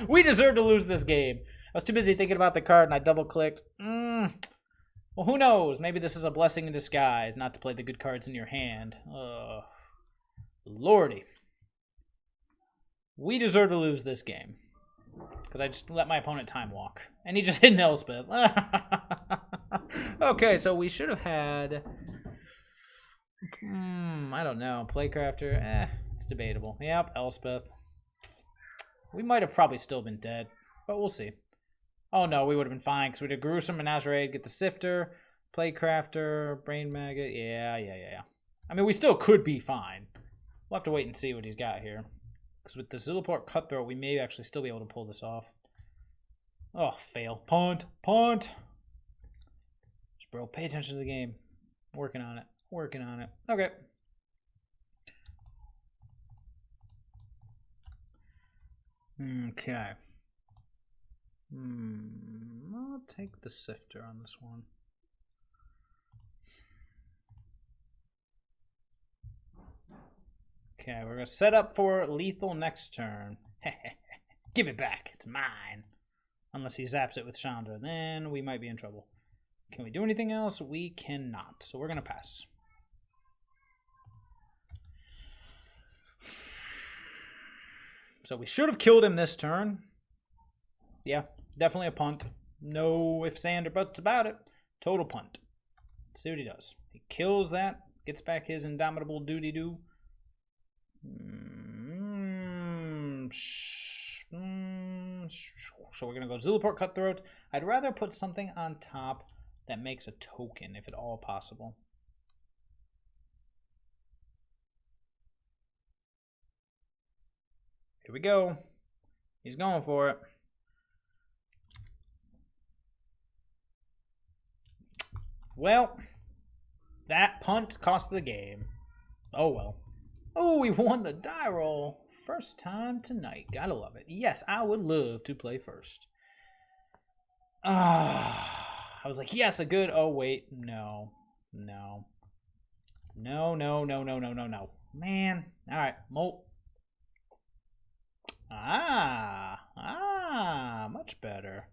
We deserve to lose this game. I was too busy thinking about the card, and I double-clicked. Well, who knows? Maybe this is a blessing in disguise, not to play the good cards in your hand. Lordy. We deserve to lose this game. Because I just let my opponent time walk. And he just hit an Elspeth. Okay, so we should have had... I don't know. Playcrafter? It's debatable. Yep, Elspeth. We might have probably still been dead. But we'll see. Oh no, we would have been fine. Because we'd have Gruesome, Menagerie, get the Sifter, Playcrafter, Brain Maggot. Yeah. I mean, we still could be fine. We'll have to wait and see what he's got here. Because with the Zulaport Cutthroat, we may actually still be able to pull this off. Oh, fail. Punt. Just, bro, pay attention to the game. Working on it. Okay. Okay. I'll take the Sifter on this one. Okay, we're going to set up for lethal next turn. Give it back. It's mine. Unless he zaps it with Chandra. Then we might be in trouble. Can we do anything else? We cannot. So we're going to pass. So we should have killed him this turn. Yeah, definitely a punt. No ifs, ands, or buts about it. Total punt. Let's see what he does. He kills that. Gets back his indomitable doody-doo. So we're going to go Zulaport Cutthroat. I'd rather put something on top that makes a token, if at all possible. Here we go. He's going for it. Well, that punt cost the game. Oh well. Oh, we won the die roll. First time tonight. Gotta love it. Yes, I would love to play first. I was like, yes, a good... Oh, wait. No. No. Man. All right. Molt. Much better.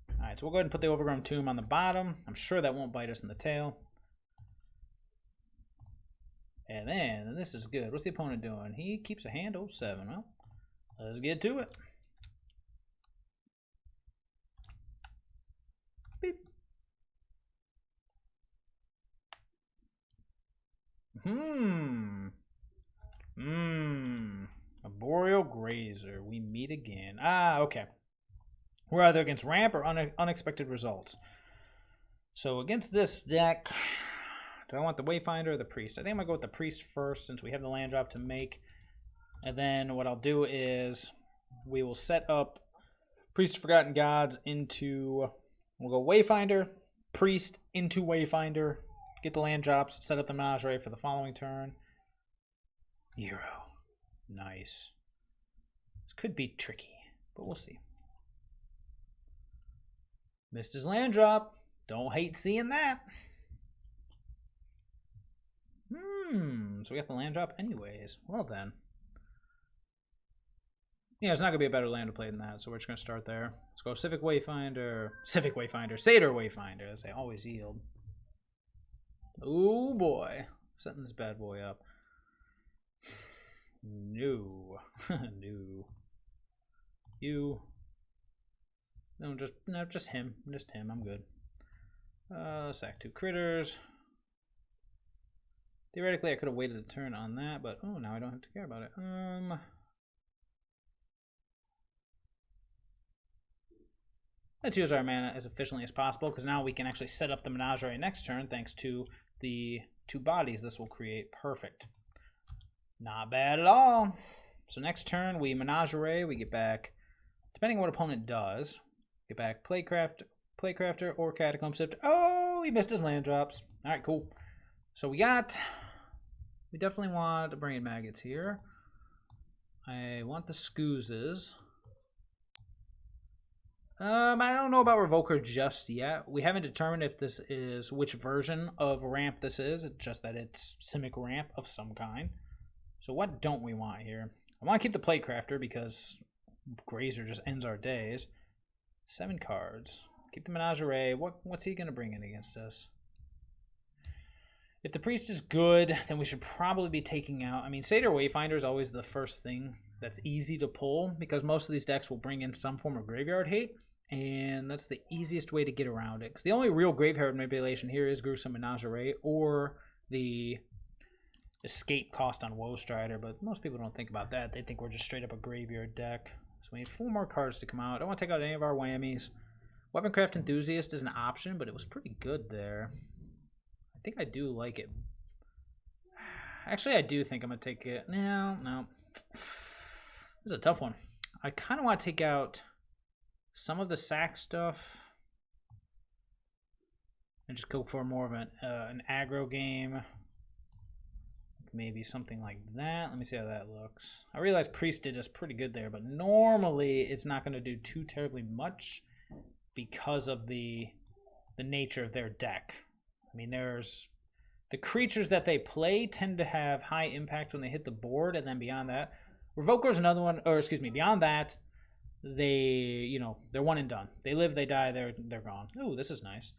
All right, so we'll go ahead and put the Overgrown Tomb on the bottom. I'm sure that won't bite us in the tail. And then, this is good. What's the opponent doing? He keeps a hand. 07. Well, let's get to it. Beep. A Boreal Grazer. We meet again. Okay. We're either against ramp or unexpected results. So against this deck, do I want the Wayfinder or the Priest? I think I'm going to go with the Priest first since we have the land drop to make. And then what I'll do is we will set up Priest of Forgotten Gods into... We'll go Wayfinder, Priest into Wayfinder, get the land drops, set up the Menagerie for the following turn. Euro. Nice. This could be tricky, but we'll see. Missed his land drop. Don't hate seeing that. So we got the land drop anyways. Well then. Yeah, it's not going to be a better land to play than that, so we're just going to start there. Let's go Civic Wayfinder, Seder Wayfinder, as they always yield. Oh boy. Setting this bad boy up. No. No. You. No, just him. Just him. I'm good. Sack 2 critters. Theoretically, I could have waited a turn on that, but oh, now I don't have to care about it. Let's use our mana as efficiently as possible, because now we can actually set up the Menagerie next turn thanks to the 2 bodies this will create. Perfect. Not bad at all. So next turn, we Menagerie. We get back, depending on what opponent does, get back Playcrafter or Catacomb Sifter. Oh, he missed his land drops. All right, cool. So we definitely want to bring in maggots here. I want the Scoozes. I don't know about Revoker just yet. We haven't determined if this is which version of ramp this is. It's just that it's Simic ramp of some kind. So what don't we want here? I want to keep the Playcrafter because Grazer just ends our days. 7 cards. Keep the Menagerie. What's he going to bring in against us? If the Priest is good, then we should probably be taking out... I mean, Seder Wayfinder is always the first thing that's easy to pull, because most of these decks will bring in some form of graveyard hate, and that's the easiest way to get around it. Because the only real graveyard manipulation here is Gruesome Menagerie, or the escape cost on Woe Strider, but most people don't think about that. They think we're just straight up a graveyard deck. So we need 4 more cards to come out. I don't want to take out any of our whammies. Weaponcraft Enthusiast is an option, but it was pretty good there. I think I do like it. Actually, I do think I'm going to take it. No. This is a tough one. I kind of want to take out some of the Sacs stuff and just go for more of an aggro game. Maybe something like that. Let me see how that looks. I realize Priest did us pretty good there, but normally it's not going to do too terribly much because of the nature of their deck. I mean, there's the creatures that they play tend to have high impact when they hit the board, and then beyond that, Revoker is another one, or excuse me, beyond that, they're one and done. They live, they die, they're gone. Ooh, this is nice.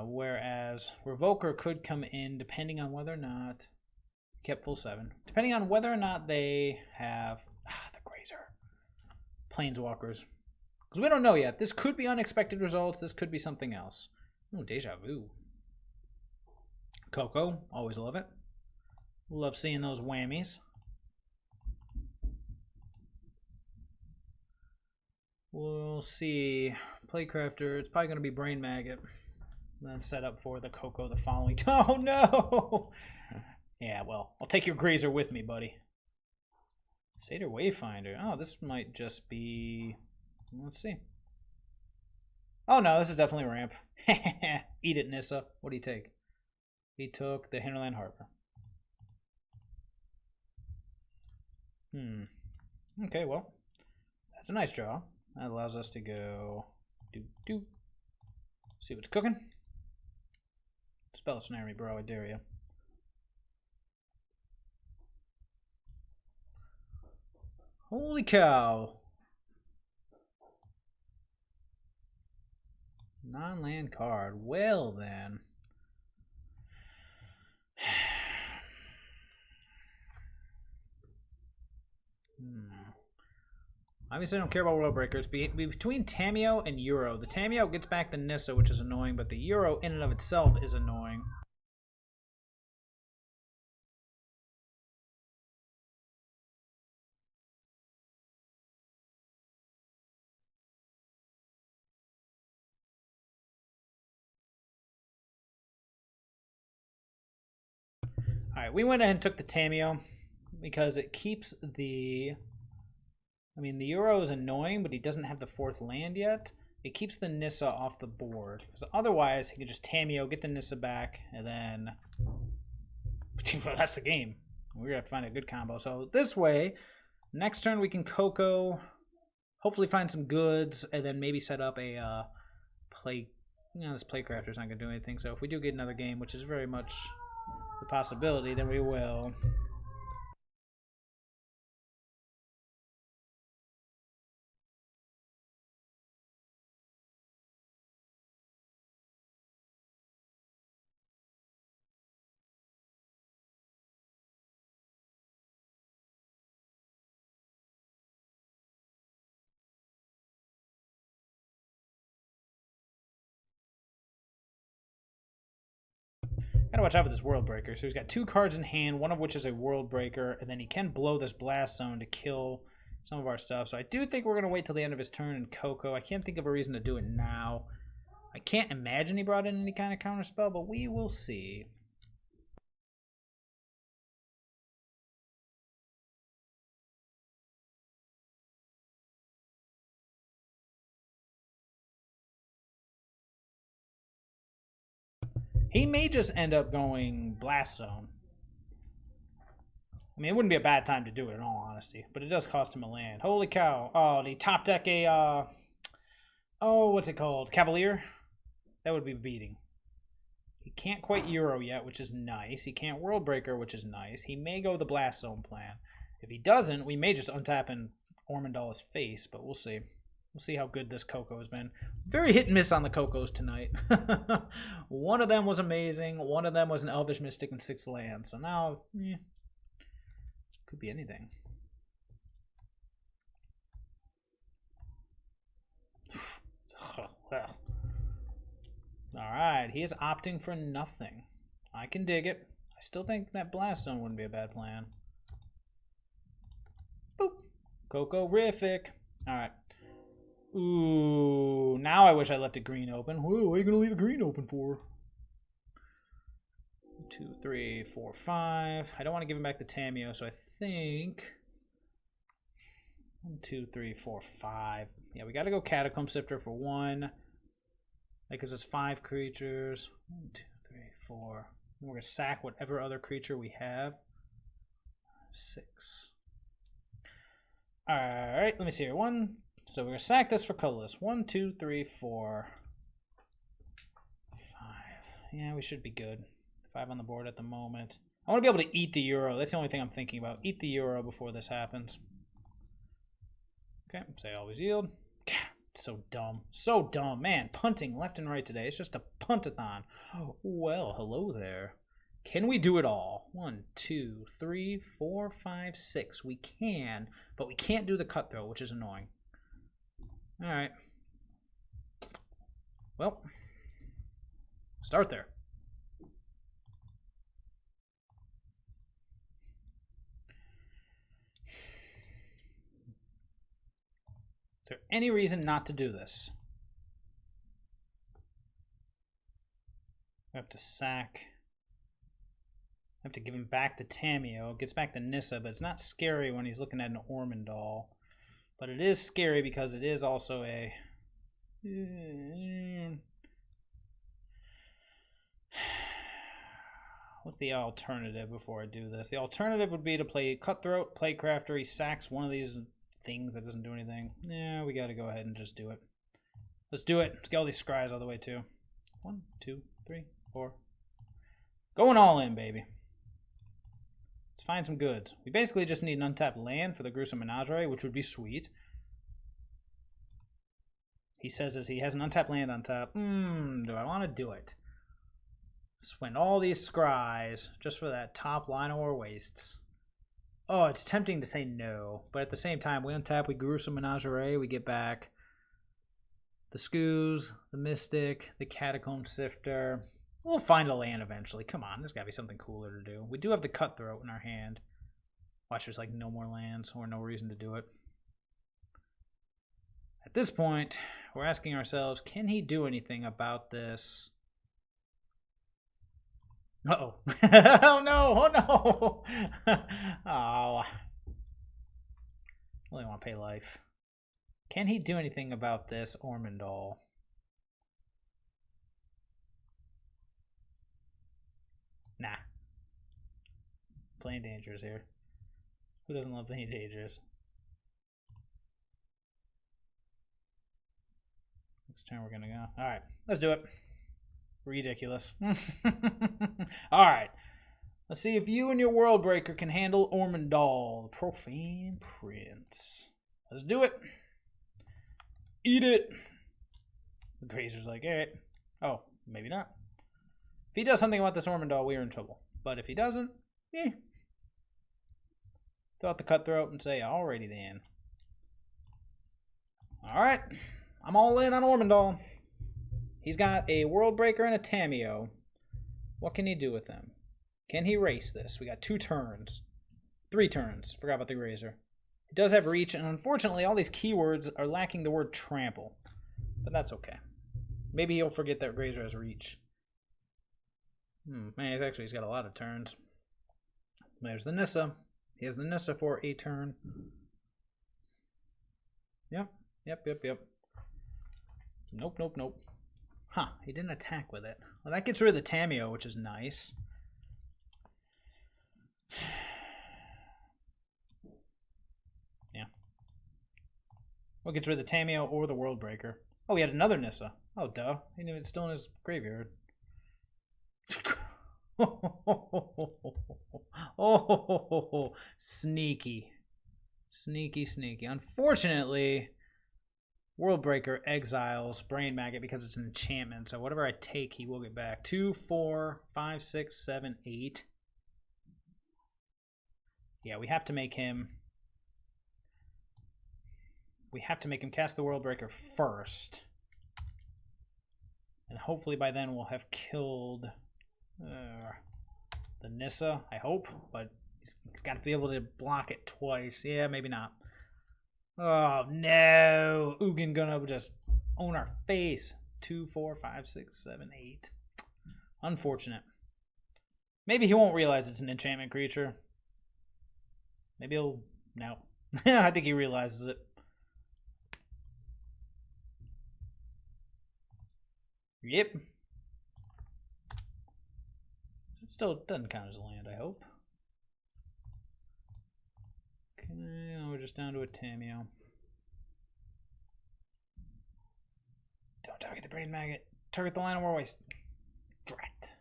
Whereas Revoker could come in depending on whether or not kept full 7, depending on whether or not they have the Grazer Planeswalkers, because we don't know yet. This could be unexpected results. This could be something else. Ooh, Deja Vu. Coco, always love it. Love seeing those whammies. We'll see. Playcrafter, it's probably going to be Brain Maggot. And then set up for the Coco the following. Oh no! Yeah, well, I'll take your Grazer with me, buddy. Seder Wayfinder. Oh, this might just be... Let's see. Oh no, this is definitely ramp. Eat it, Nissa. What do you take? He took the Hinterland Harbor. Okay, well, that's a nice draw. That allows us to go do. See what's cooking. Spell it, snare me, bro. I dare you. Holy cow. Non-land card. Well, then. Obviously, I don't care about World Breakers. Between Tamiyo and Euro, the Tamiyo gets back the Nissa, which is annoying, but the Euro in and of itself is annoying. Alright, we went ahead and took the Tamiyo because it keeps the... I mean, the Euro is annoying, but he doesn't have the 4th land yet. It keeps the Nissa off the board. Because otherwise, he could just Tamiyo, get the Nissa back, and then... Well, that's the game. We're going to have to find a good combo. So this way, next turn we can Coco, hopefully find some goods, and then maybe set up a play. You know, this playcrafter's not gonna do anything. So if we do get another game, which is very much the possibility, then we will. Gotta watch out for this World Breaker. So he's got 2 cards in hand, one of which is a World Breaker, and then he can blow this Blast Zone to kill some of our stuff. So I do think we're going to wait till the end of his turn in Coco. I can't think of a reason to do it now. I can't imagine he brought in any kind of counterspell, but we will see. He may just end up going Blast Zone. I mean, it wouldn't be a bad time to do it in all honesty, but it does cost him a land. Holy cow. Oh, the top deck a, what's it called? Cavalier? That would be beating. He can't quite Euro yet, which is nice. He can't World Breaker, which is nice. He may go the Blast Zone plan. If he doesn't, we may just untap in Ormondal's face, but we'll see. We'll see how good this Coco has been. Very hit and miss on the Cocos tonight. One of them was amazing. One of them was an Elvish Mystic and 6 lands. So now, could be anything. Alright, he is opting for nothing. I can dig it. I still think that Blast Zone wouldn't be a bad plan. Boop. Coco-rific. Alright. Ooh, now I wish I left a green open. Whoa, what are you going to leave a green open for? 2, 3, 4, 5. I don't want to give him back the Tameo, so I think 1, 2, 3, 4, 5. Yeah, we got to go Catacomb Sifter for 1. That gives us 5 creatures. 1, 2, 3, 4. And we're going to sack whatever other creature we have. 6. Alright, let me see here. 1. So we're going to sack this for colorless. 1, 2, 3, 4, 5. Yeah, we should be good. 5 on the board at the moment. I want to be able to eat the Euro. That's the only thing I'm thinking about. Eat the Euro before this happens. Okay, say always yield. So dumb. So dumb. Man, punting left and right today. It's just a puntathon. Oh, well, hello there. Can we do it all? 1, 2, 3, 4, 5, 6. We can, but we can't do the cutthroat, which is annoying. All right. Well, start there. Is there any reason not to do this? I have to sack. I have to give him back the Tameo. It gets back to Nissa, but it's not scary when he's looking at an Ormondal. But it is scary because it is also a... What's the alternative before I do this? The alternative would be to play Cutthroat, Playcrafter. He sacks one of these things that doesn't do anything. Yeah, we got to go ahead and just do it. Let's do it. Let's get all these scries all the way too. 1, 2, 3, 4. Going all in, baby. Let's find some goods. We basically just need an untapped land for the Gruesome Menagerie, which would be sweet. He says as he has an untapped land on top. Do I want to do it? Spend all these scries just for that top line or wastes. Oh, it's tempting to say no, but at the same time, we untap, we Gruesome Menagerie, we get back the Scoos, the Mystic, the Catacomb Sifter. We'll find a land eventually. Come on, there's got to be something cooler to do. We do have the Cutthroat in our hand. Watch, there's like no more lands or no reason to do it. At this point, we're asking ourselves, can he do anything about this? Uh-oh. Oh no, oh no. Oh. I really want to pay life. Can he do anything about this Ormondal? Nah. Playing dangerous here. Who doesn't love playing dangerous? next turn we're going to go. All right, let's do it. Ridiculous. All right. Let's see if you and your World Breaker can handle Ormondal, the Profane Prince. Let's do it. Eat it. The Grazer's like, all right. Oh, maybe not. If he does something about this Ormondal, we are in trouble. But if he doesn't, throw out the Cutthroat and say, alrighty then. Alright. I'm all in on Ormondal. He's got a World Breaker and a Tameo. What can he do with them? Can he race this? We got 2 turns. 3 turns. Forgot about the Grazer. It does have reach, and unfortunately all these keywords are lacking the word trample. But that's okay. Maybe he'll forget that Grazer has reach. Man, he's got a lot of turns. There's the Nissa. He has the Nissa for a turn. Yep. Nope. Huh, he didn't attack with it. Well, that gets rid of the Tameo, which is nice. Yeah. Well, gets rid of the Tameo or the World Breaker. Oh, he had another Nissa. Oh, duh. He knew it's still in his graveyard. Oh, sneaky. Unfortunately, World Breaker exiles Brain Maggot because it's an enchantment. So whatever I take, he will get back. 2, 4, 5, 6, 7, 8. Yeah, we have to make him cast the World Breaker first. And hopefully by then we'll have killed the Nissa, I hope. But he's got to be able to block it twice. Yeah, maybe not. Oh, no. Ugin gonna just own our face. 2, 4, 5, 6, 7, 8. Unfortunate. Maybe he won't realize it's an enchantment creature. Maybe he'll... No. I think he realizes it. Yep. It still doesn't count as a land, I hope. Okay, now we're just down to a Tameo. Don't target the Brain Maggot. Target the Line of War Waste. Drat.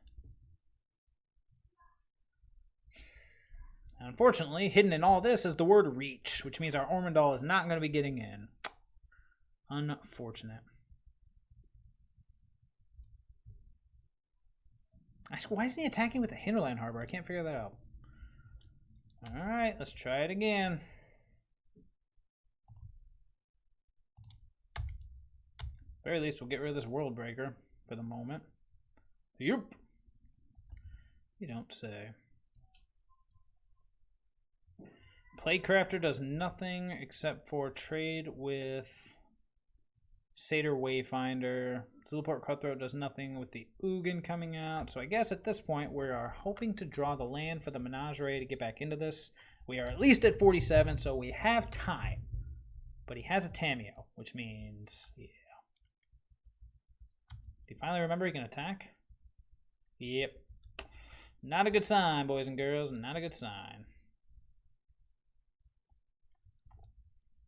Unfortunately, hidden in all this is the word reach, which means our Ormondal is not going to be getting in. Unfortunate. Why isn't he attacking with the Hinterland Harbor? I can't figure that out. Alright, let's try it again. Very least we'll get rid of this World Breaker for the moment. Yup. You don't say. Playcrafter does nothing except for trade with Satyr Wayfinder. Teleport Cutthroat does nothing with the Ugin coming out. So I guess at this point we are hoping to draw the land for the Menagerie to get back into this. We are at least at 47, so we have time. But he has a Tameo, which means, yeah. Did he finally remember he can attack? Yep. Not a good sign, boys and girls. Not a good sign.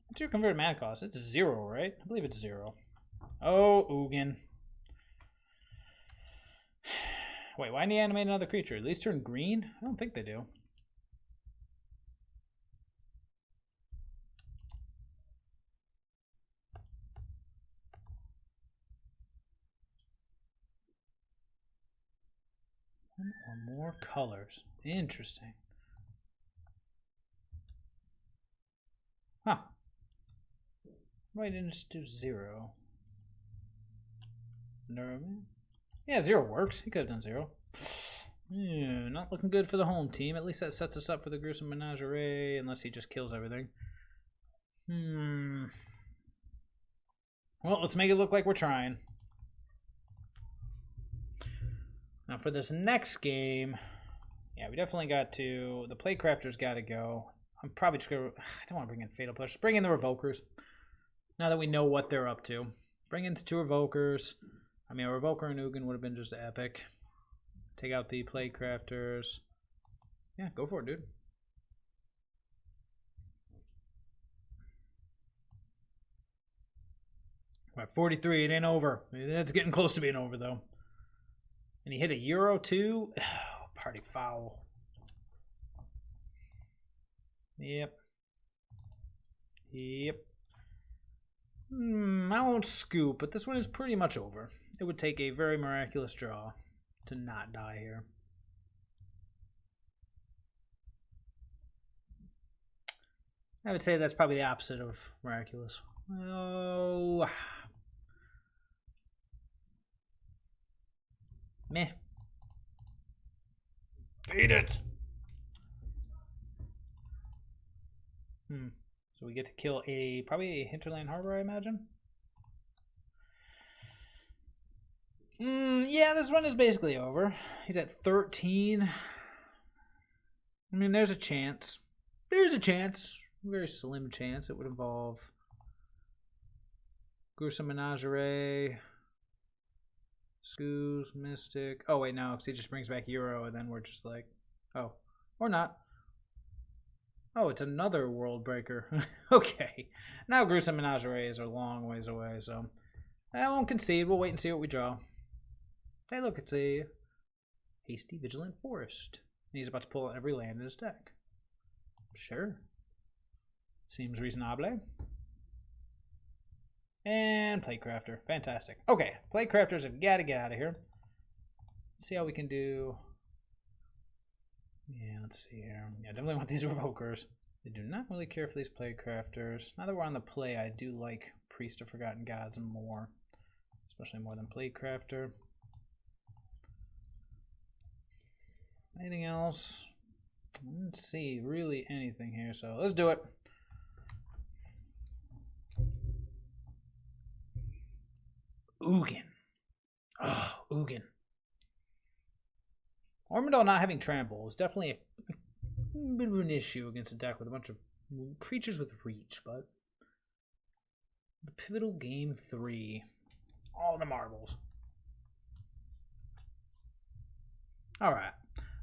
What's your converted mana cost? It's 0, right? I believe it's 0. Oh, Ugin. Wait, why didn't he animate another creature? At least turn green? I don't think they do. One or more colors. Interesting. Huh. Why didn't it just do 0? No. Yeah, 0 works. He could have done 0. Yeah, not looking good for the home team. At least that sets us up for the gruesome Menagerie, unless he just kills everything. Well, let's make it look like we're trying. Now for this next game, yeah, we definitely got to... The Playcrafter's got to go. I'm probably just going to... I don't want to bring in Fatal Push. Bring in the Revokers. Now that we know what they're up to. Bring in the 2 Revokers. I mean, a Revoker and Ugin would have been just epic. Take out the Playcrafters. Yeah, go for it, dude. We're at 43. It ain't over. It's getting close to being over, though. And he hit a Euro, too. Oh, party foul. Yep. Yep. I won't scoop, but this one is pretty much over. It would take a very miraculous draw to not die here. I would say that's probably the opposite of miraculous. Oh. Meh. Beat it. So we get to kill probably a hinterland harbor, I imagine. Yeah, this one is basically over. He's at 13. I mean, there's a chance. There's a chance. A very slim chance. It would involve Gruesome Menagerie, Scoos, Mystic. Oh, wait, no, because he just brings back Euro, and then we're just like, oh, or not. Oh, it's another World Breaker. Okay. Now Gruesome Menageries are a long ways away, so I won't concede. We'll wait and see what we draw. Hey, look, it's a Hasty Vigilant Forest. And he's about to pull out every land in his deck. Sure. Seems reasonable. And Platecrafter. Fantastic. Okay, Platecrafters have got to get out of here. Let's see how we can do... Yeah, let's see here. Yeah, definitely want these Revokers. I do not really care for these Platecrafters. Now that we're on the play, I do like Priest of Forgotten Gods more. Especially more than Platecrafter. Anything else? Let's see, really anything here. So let's do it. Ugin. Oh, Ugin. Ormondale not having trample is definitely a bit of an issue against a deck with a bunch of creatures with reach, but the pivotal game 3. All the marbles. Alright.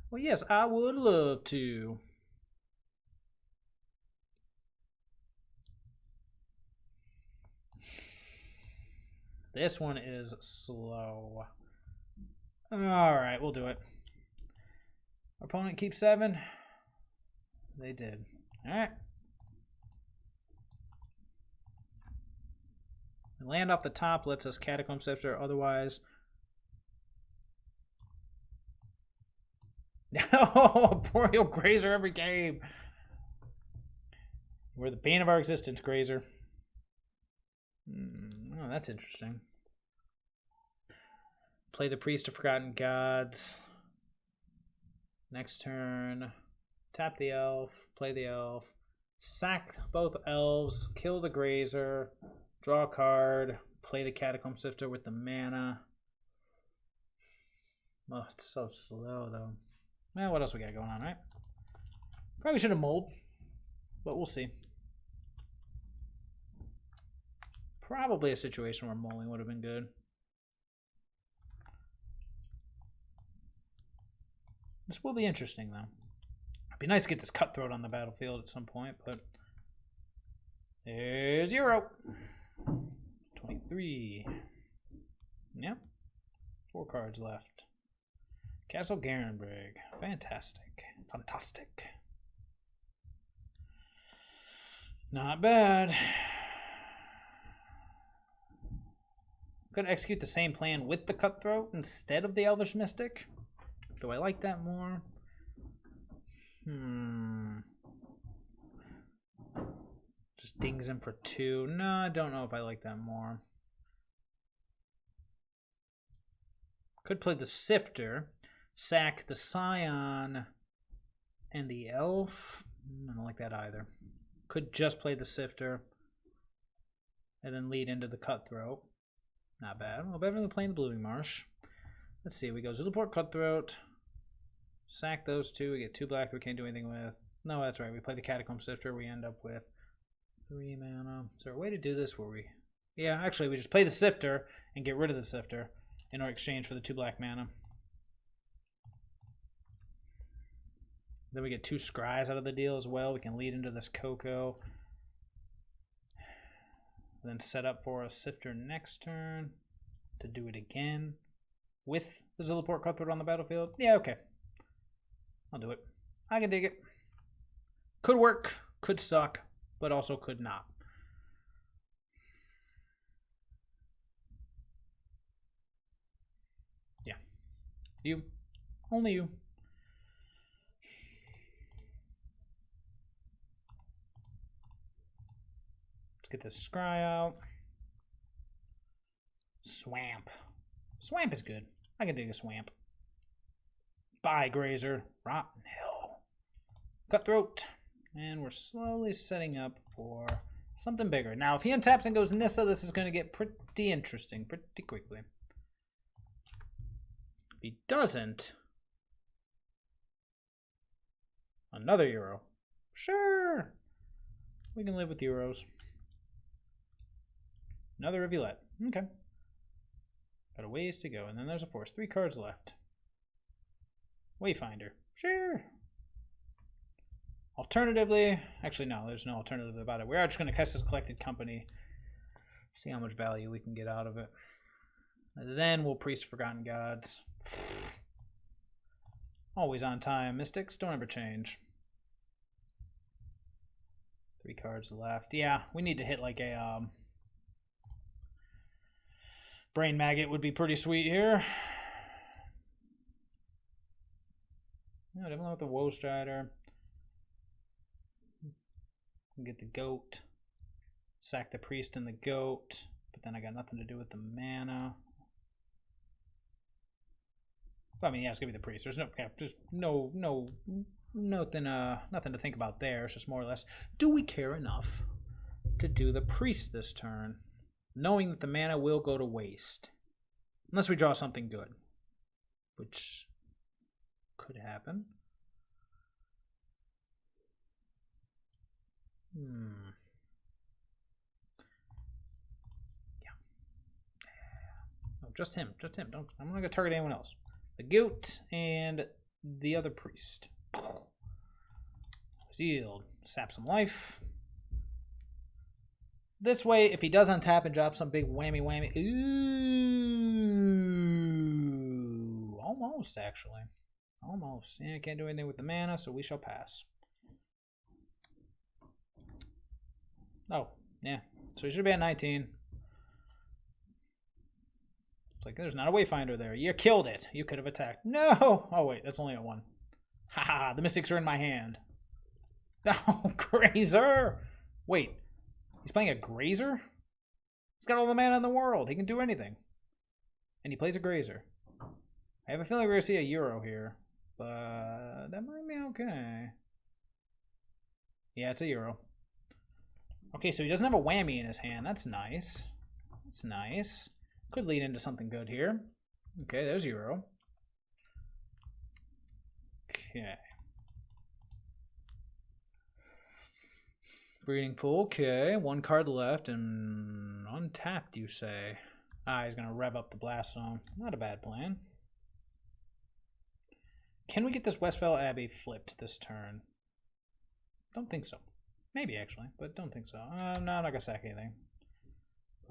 Well, yes, I would love to. This one is slow. Alright, we'll do it. Opponent keeps 7. They did. Alright. Land off the top lets us Catacomb Scepter, otherwise... No! Boreal Grazer every game! We're the bane of our existence, Grazer. Oh, that's interesting. Play the Priest of Forgotten Gods. Next turn, tap the elf, play the elf, sack both elves, kill the Grazer, draw a card, play the Catacomb Sifter with the mana. Oh, it's so slow, though. Well, what else we got going on, right? Probably should have mulled, but we'll see. Probably a situation where mulling would have been good. This will be interesting, though. It'd be nice to get this Cutthroat on the battlefield at some point, but... There's Euro. 23. Yep. 4 cards left. Castle Garenbrig. Fantastic. Fantastic. Not bad. Could execute the same plan with the Cutthroat instead of the Elvish Mystic. Do I like that more? Just dings him for 2. No, I don't know if I like that more. Could play the Sifter, sack the Scion and the Elf. I don't like that either. Could just play the Sifter and then lead into the Cutthroat. Not bad. Well, better than playing the Blooming Marsh. Let's see. We go Zulaport, Cutthroat. Sack those 2. We get 2 black we can't do anything with. No, that's right. We play the Catacomb Sifter. We end up with 3 mana. Is there a way to do this where we... Yeah, actually, we just play the Sifter and get rid of the Sifter in our exchange for the 2 black mana. Then we get 2 Scries out of the deal as well. We can lead into this Coco. And then set up for a Sifter next turn to do it again with the Zilliport Cutthroat on the battlefield. Yeah, okay. I'll do it. I can dig it. Could work, could suck, but also could not. Yeah. You. Only you. Let's get this scry out. Swamp. Swamp is good. I can dig a swamp. Bye, Grazer. Rotten Hill. Cutthroat. And we're slowly setting up for something bigger. Now, if he untaps and goes Nissa, this is going to get pretty interesting pretty quickly. If he doesn't, another Euro. Sure. We can live with Euros. Another Rivulet. Okay. Got a ways to go. And then there's a force. 3 cards left. Wayfinder. Sure. Alternatively, actually no, there's no alternative about it. We are just going to cast this Collected Company. See how much value we can get out of it. And then we'll Priest Forgotten Gods. Always on time. Mystics, don't ever change. 3 cards left. Yeah, we need to hit like a Brain Maggot would be pretty sweet here. No, definitely with the Woe Strider. Get the goat. Sack the priest and the goat. But then I got nothing to do with the mana. Well, I mean, yeah, it's gonna be the priest. There's nothing to think about there. It's just more or less, do we care enough to do the priest this turn, knowing that the mana will go to waste, unless we draw something good, which could happen. Yeah. No, just him. Just him. Don't. I'm not gonna target anyone else. The goat and the other priest. Sealed. Sap some life. This way, if he does untap and drop some big whammy. Ooh. Almost, actually. Almost. Yeah, I can't do anything with the mana, so we shall pass. Oh, yeah. So he should be at 19. It's like, there's not a Wayfinder there. You killed it. You could have attacked. No! Oh, wait. That's only at 1. Haha, the Mystics are in my hand. Oh, Grazer! Wait. He's playing a Grazer? He's got all the mana in the world. He can do anything. And he plays a Grazer. I have a feeling we're going to see a Euro here. But that might be okay. Yeah, it's a Euro. Okay, so he doesn't have a whammy in his hand. That's nice. That's nice. Could lead into something good here. Okay, there's Euro. Okay. Breeding Pool, okay. 1 card left and untapped, you say. Ah, he's going to rev up the Blast Zone. Not a bad plan. Can we get this Westfell Abbey flipped this turn? Don't think so. Maybe, actually, but don't think so. No, I'm not going to sack anything.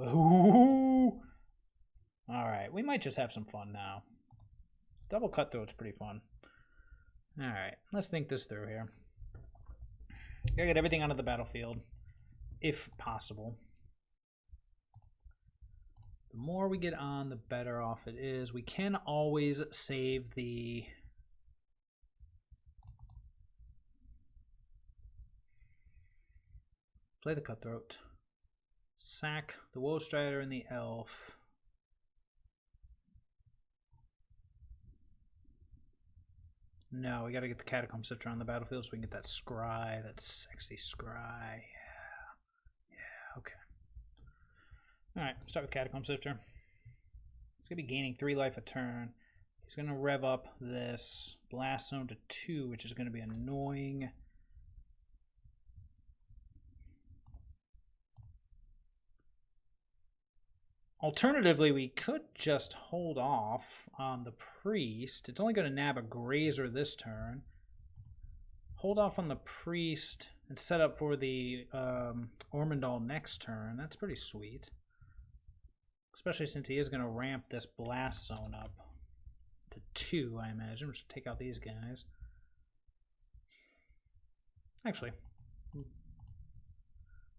Ooh. Alright, we might just have some fun now. Double Cutthroat's pretty fun. Alright, let's think this through here. Gotta get everything onto the battlefield, if possible. The more we get on, the better off it is. We can always save the... Play the Cutthroat. Sack the Woe Strider and the Elf. No, we gotta get the Catacomb Sifter on the battlefield so we can get that Scry, that sexy Scry. Yeah, okay. Alright, start with Catacomb Sifter. It's gonna be gaining 3 life a turn. He's gonna rev up this Blast Zone to 2, which is gonna be annoying. Alternatively, we could just hold off on the priest. It's only going to nab a Grazer this turn. Hold off on the priest and set up for the Ormondal next turn. That's pretty sweet. Especially since he is going to ramp this blast zone up to 2, I imagine. We'll just take out these guys. Actually,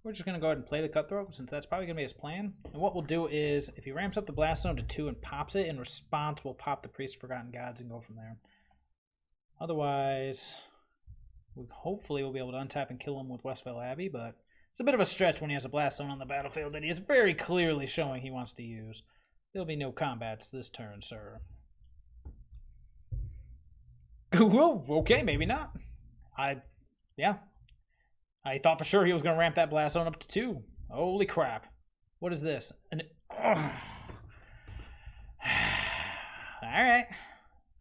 we're just going to go ahead and play the Cutthroat, since that's probably going to be his plan. And what we'll do is, if he ramps up the blast zone to 2 and pops it, in response, we'll pop the Priest of Forgotten Gods and go from there. Otherwise, hopefully we'll be able to untap and kill him with Westvale Abbey, but it's a bit of a stretch when he has a blast zone on the battlefield that he is very clearly showing he wants to use. There'll be no combats this turn, sir. Whoa, okay, maybe not. Yeah. I thought for sure he was going to ramp that blast zone up to 2. Holy crap. What is this? Alright.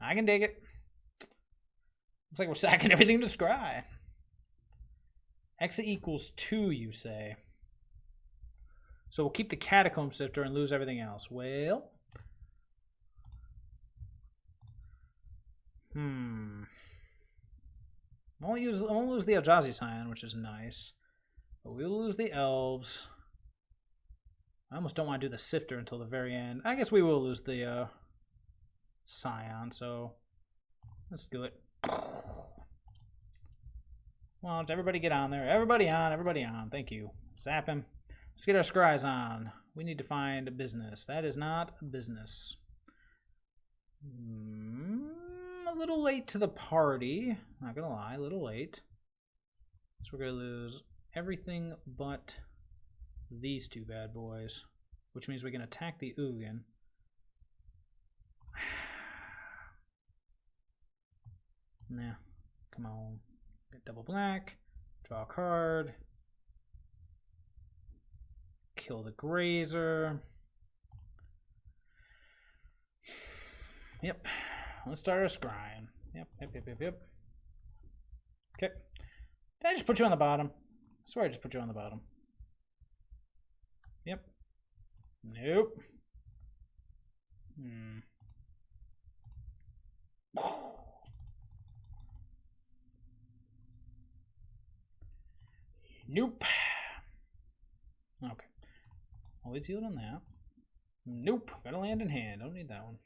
I can dig it. Looks like we're sacking everything to Scry. Exit equals 2, you say. So we'll keep the Catacomb Sifter and lose everything else. Well. I won't lose the Eldrazi Scion, which is nice. But we'll lose the Elves. I almost don't want to do the Sifter until the very end. I guess we will lose the Scion, so let's do it. Well, everybody get on there. Everybody on. Thank you. Zap him. Let's get our scries on. We need to find a business. That is not a business. A little late to the party. Not gonna lie, a little late. So we're gonna lose everything but these 2 bad boys, which means we can attack the Ugin. Nah, come on. Get double black, draw a card, kill the Grazer. Yep, let's start our scrying. Yep. Okay. Did I just put you on the bottom? I swear I just put you on the bottom. Yep. Nope. Nope. Okay. Always healed on that. Nope. Got a land in hand. Don't need that one.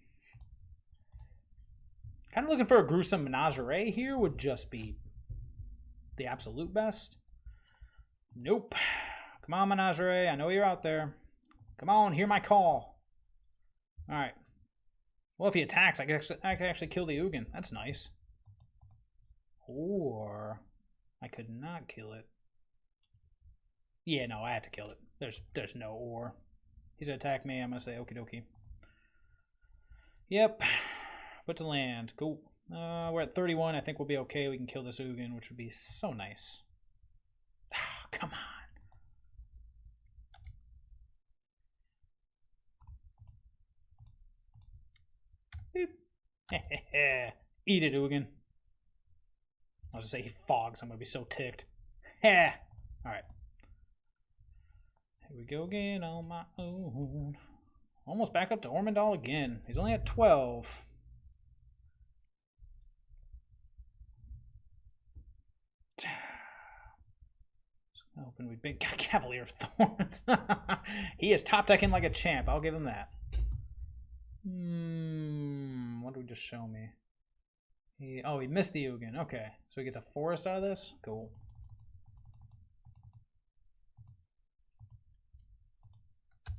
Kind of looking for a gruesome menagerie here would just be the absolute best. Nope. Come on, menagerie. I know you're out there. Come on, hear my call. Alright. Well, if he attacks, I can actually kill the Ugin. That's nice. Or I could not kill it. Yeah, no, I had to kill it. There's no or. He's gonna attack me. I'm gonna say okie dokie. Yep. Put to land. Cool. We're at 31. I think we'll be okay. We can kill this Ugin, which would be so nice. Ah, come on. Boop. Eat it, Ugin. I'll just say he fogs. I'm gonna be so ticked. Alright. Here we go again on my own. Almost back up to Ormondal again. He's only at 12. Hoping we big Cavalier of Thorns. He is top decking like a champ. I'll give him that. What did we just show me? He missed the Ugin. Okay, so he gets a forest out of this. Cool.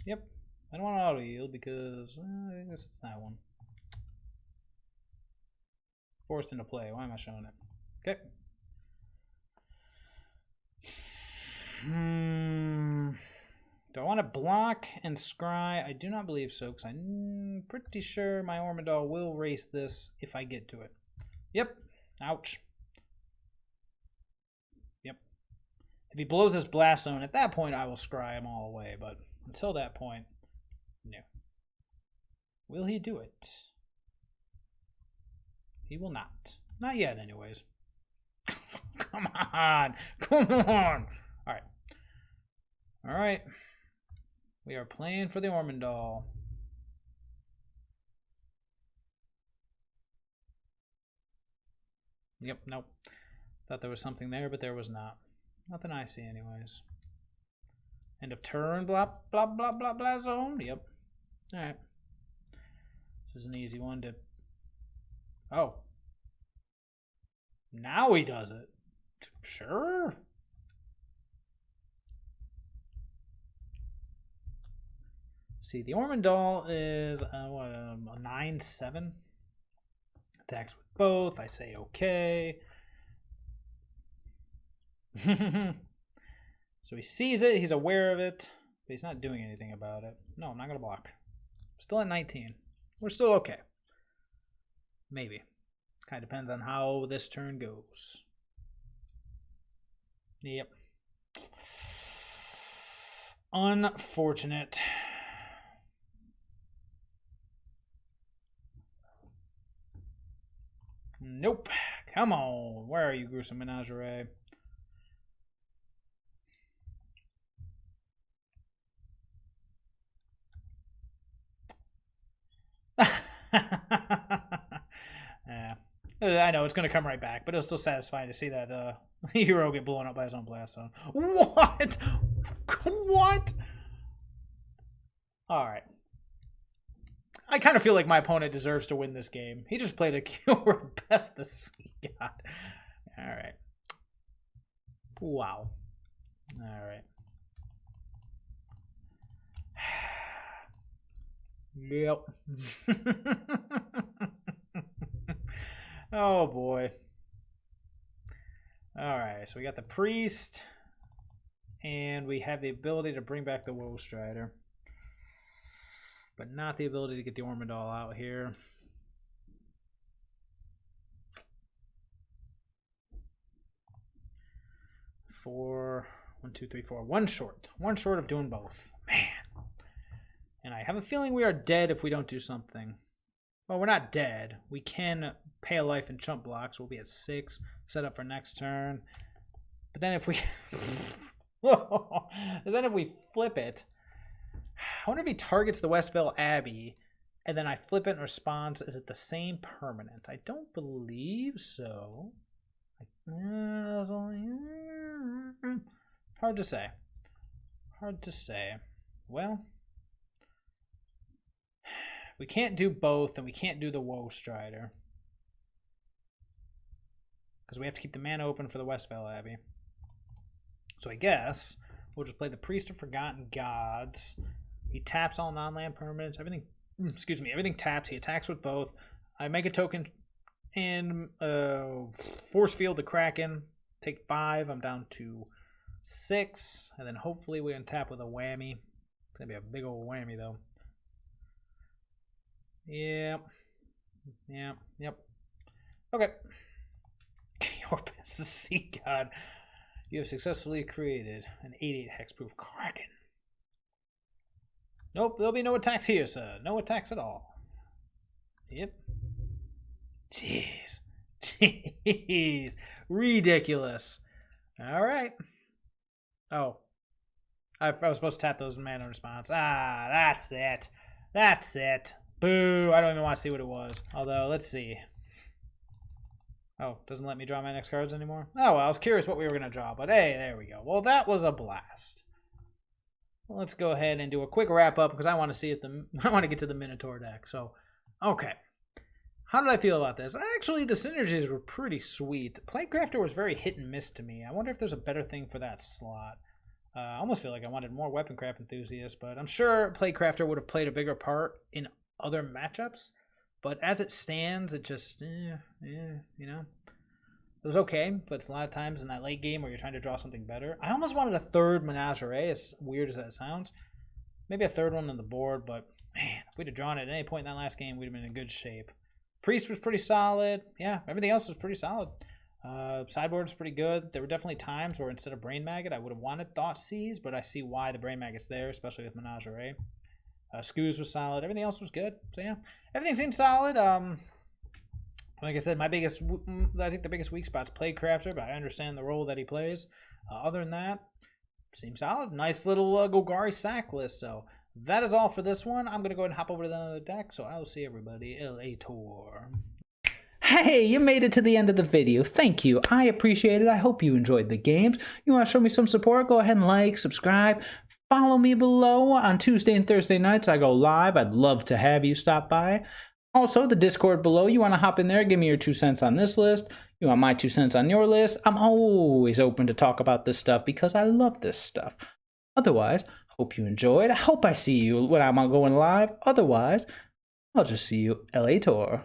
Yep. I don't want to auto yield because I guess it's that one. Forced into play. Why am I showing it? Okay. Do I want to block and scry? I do not believe so, because I'm pretty sure my Ormondal will race this if I get to it. Yep. Ouch. Yep. If he blows his blast zone, at that point I will scry him all away, but until that point, no. Will he do it? He will not. Not yet, anyways. Come on. Come on. All right. All right. We are playing for the Ormondal. Yep, nope. Thought there was something there, but there was not. Nothing I see anyways. End of turn, blah, blah, blah, blah, blah zone. Yep. Alright. This is an easy one to... Oh. Now he does it. Sure. See, the Ormondal is a 9/7. Attacks with both. I say okay. So he sees it. He's aware of it. But he's not doing anything about it. No, I'm not going to block. Still at 19. We're still okay. Maybe. Kind of depends on how this turn goes. Yep. Unfortunate. Nope. Come on. Where are you, gruesome menagerie? Yeah. I know it's going to come right back, but it was still satisfying to see that hero get blown up by his own blast zone. What? What? All right. I kind of feel like my opponent deserves to win this game. He just played a cure best the sea god. All right. Wow. All right. Yep. Oh boy. All right, so we got the priest, and we have the ability to bring back the Woe Strider, but not the ability to get the Ormondal out here. Four, 1, 2, 3, 4. One short of doing both. Man. And I have a feeling we are dead if we don't do something. Well, we're not dead. We can pay a life and chump blocks. We'll be at 6. Set up for next turn. But then if we... then if we flip it... I wonder if he targets the Westvale Abbey, and then I flip it in response. Is it the same permanent? I don't believe so. Hard to say. Hard to say. Well... we can't do both, and we can't do the Woe Strider. Because we have to keep the mana open for the Westvale Abbey. So I guess we'll just play the Priest of Forgotten Gods. He taps all non-land permanents. Everything, everything taps. He attacks with both. I make a token and force field the Kraken. Take 5. I'm down to 6. And then hopefully we can tap with a whammy. It's going to be a big old whammy, though. Yep. Okay. Yorpus, the Sea God. You have successfully created an 8/8 hexproof Kraken. Nope, there'll be no attacks here, sir. No attacks at all. Yep. Jeez. Ridiculous. Alright. Oh. I was supposed to tap those in mana response. Ah, that's it. Boo. I don't even want to see what it was. Although, let's see. Oh, doesn't let me draw my next cards anymore? Oh, well, I was curious what we were going to draw, but hey, there we go. Well, that was a blast. Well, let's go ahead and do a quick wrap up because I want to see if I want to get to the Minotaur deck. So, okay. How did I feel about this? Actually, the synergies were pretty sweet. Playcrafter was very hit and miss to me. I wonder if there's a better thing for that slot. I almost feel like I wanted more Weaponcraft enthusiasts, but I'm sure Playcrafter would have played a bigger part in other matchups. But as it stands, it just, you know. It was okay, but it's a lot of times in that late game where you're trying to draw something better. I almost wanted a third Menagerie, as weird as that sounds. Maybe a third one on the board, but man, if we'd have drawn it at any point in that last game, we'd have been in good shape. Priest was pretty solid. Yeah, everything else was pretty solid. Sideboard was pretty good. There were definitely times where instead of Brain Maggot, I would have wanted Thoughtseize, but I see why the Brain Maggot's there, especially with Menagerie. Scoos was solid. Everything else was good. So yeah, everything seemed solid. Like I said, I think the biggest weak spot's Playcrafter, but I understand the role that he plays. Other than that, seems solid. Nice little Golgari sack list. So that is all for this one. I'm going to go ahead and hop over to the other deck. So I will see everybody later. Hey, you made it to the end of the video. Thank you. I appreciate it. I hope you enjoyed the games. You want to show me some support? Go ahead and like, subscribe. Follow me below. On Tuesday and Thursday nights, I go live. I'd love to have you stop by. Also, the Discord below. You want to hop in there, give me your 2 cents on this list. You want my 2 cents on your list. I'm always open to talk about this stuff because I love this stuff. Otherwise, hope you enjoyed. I hope I see you when I'm going live. Otherwise, I'll just see you later.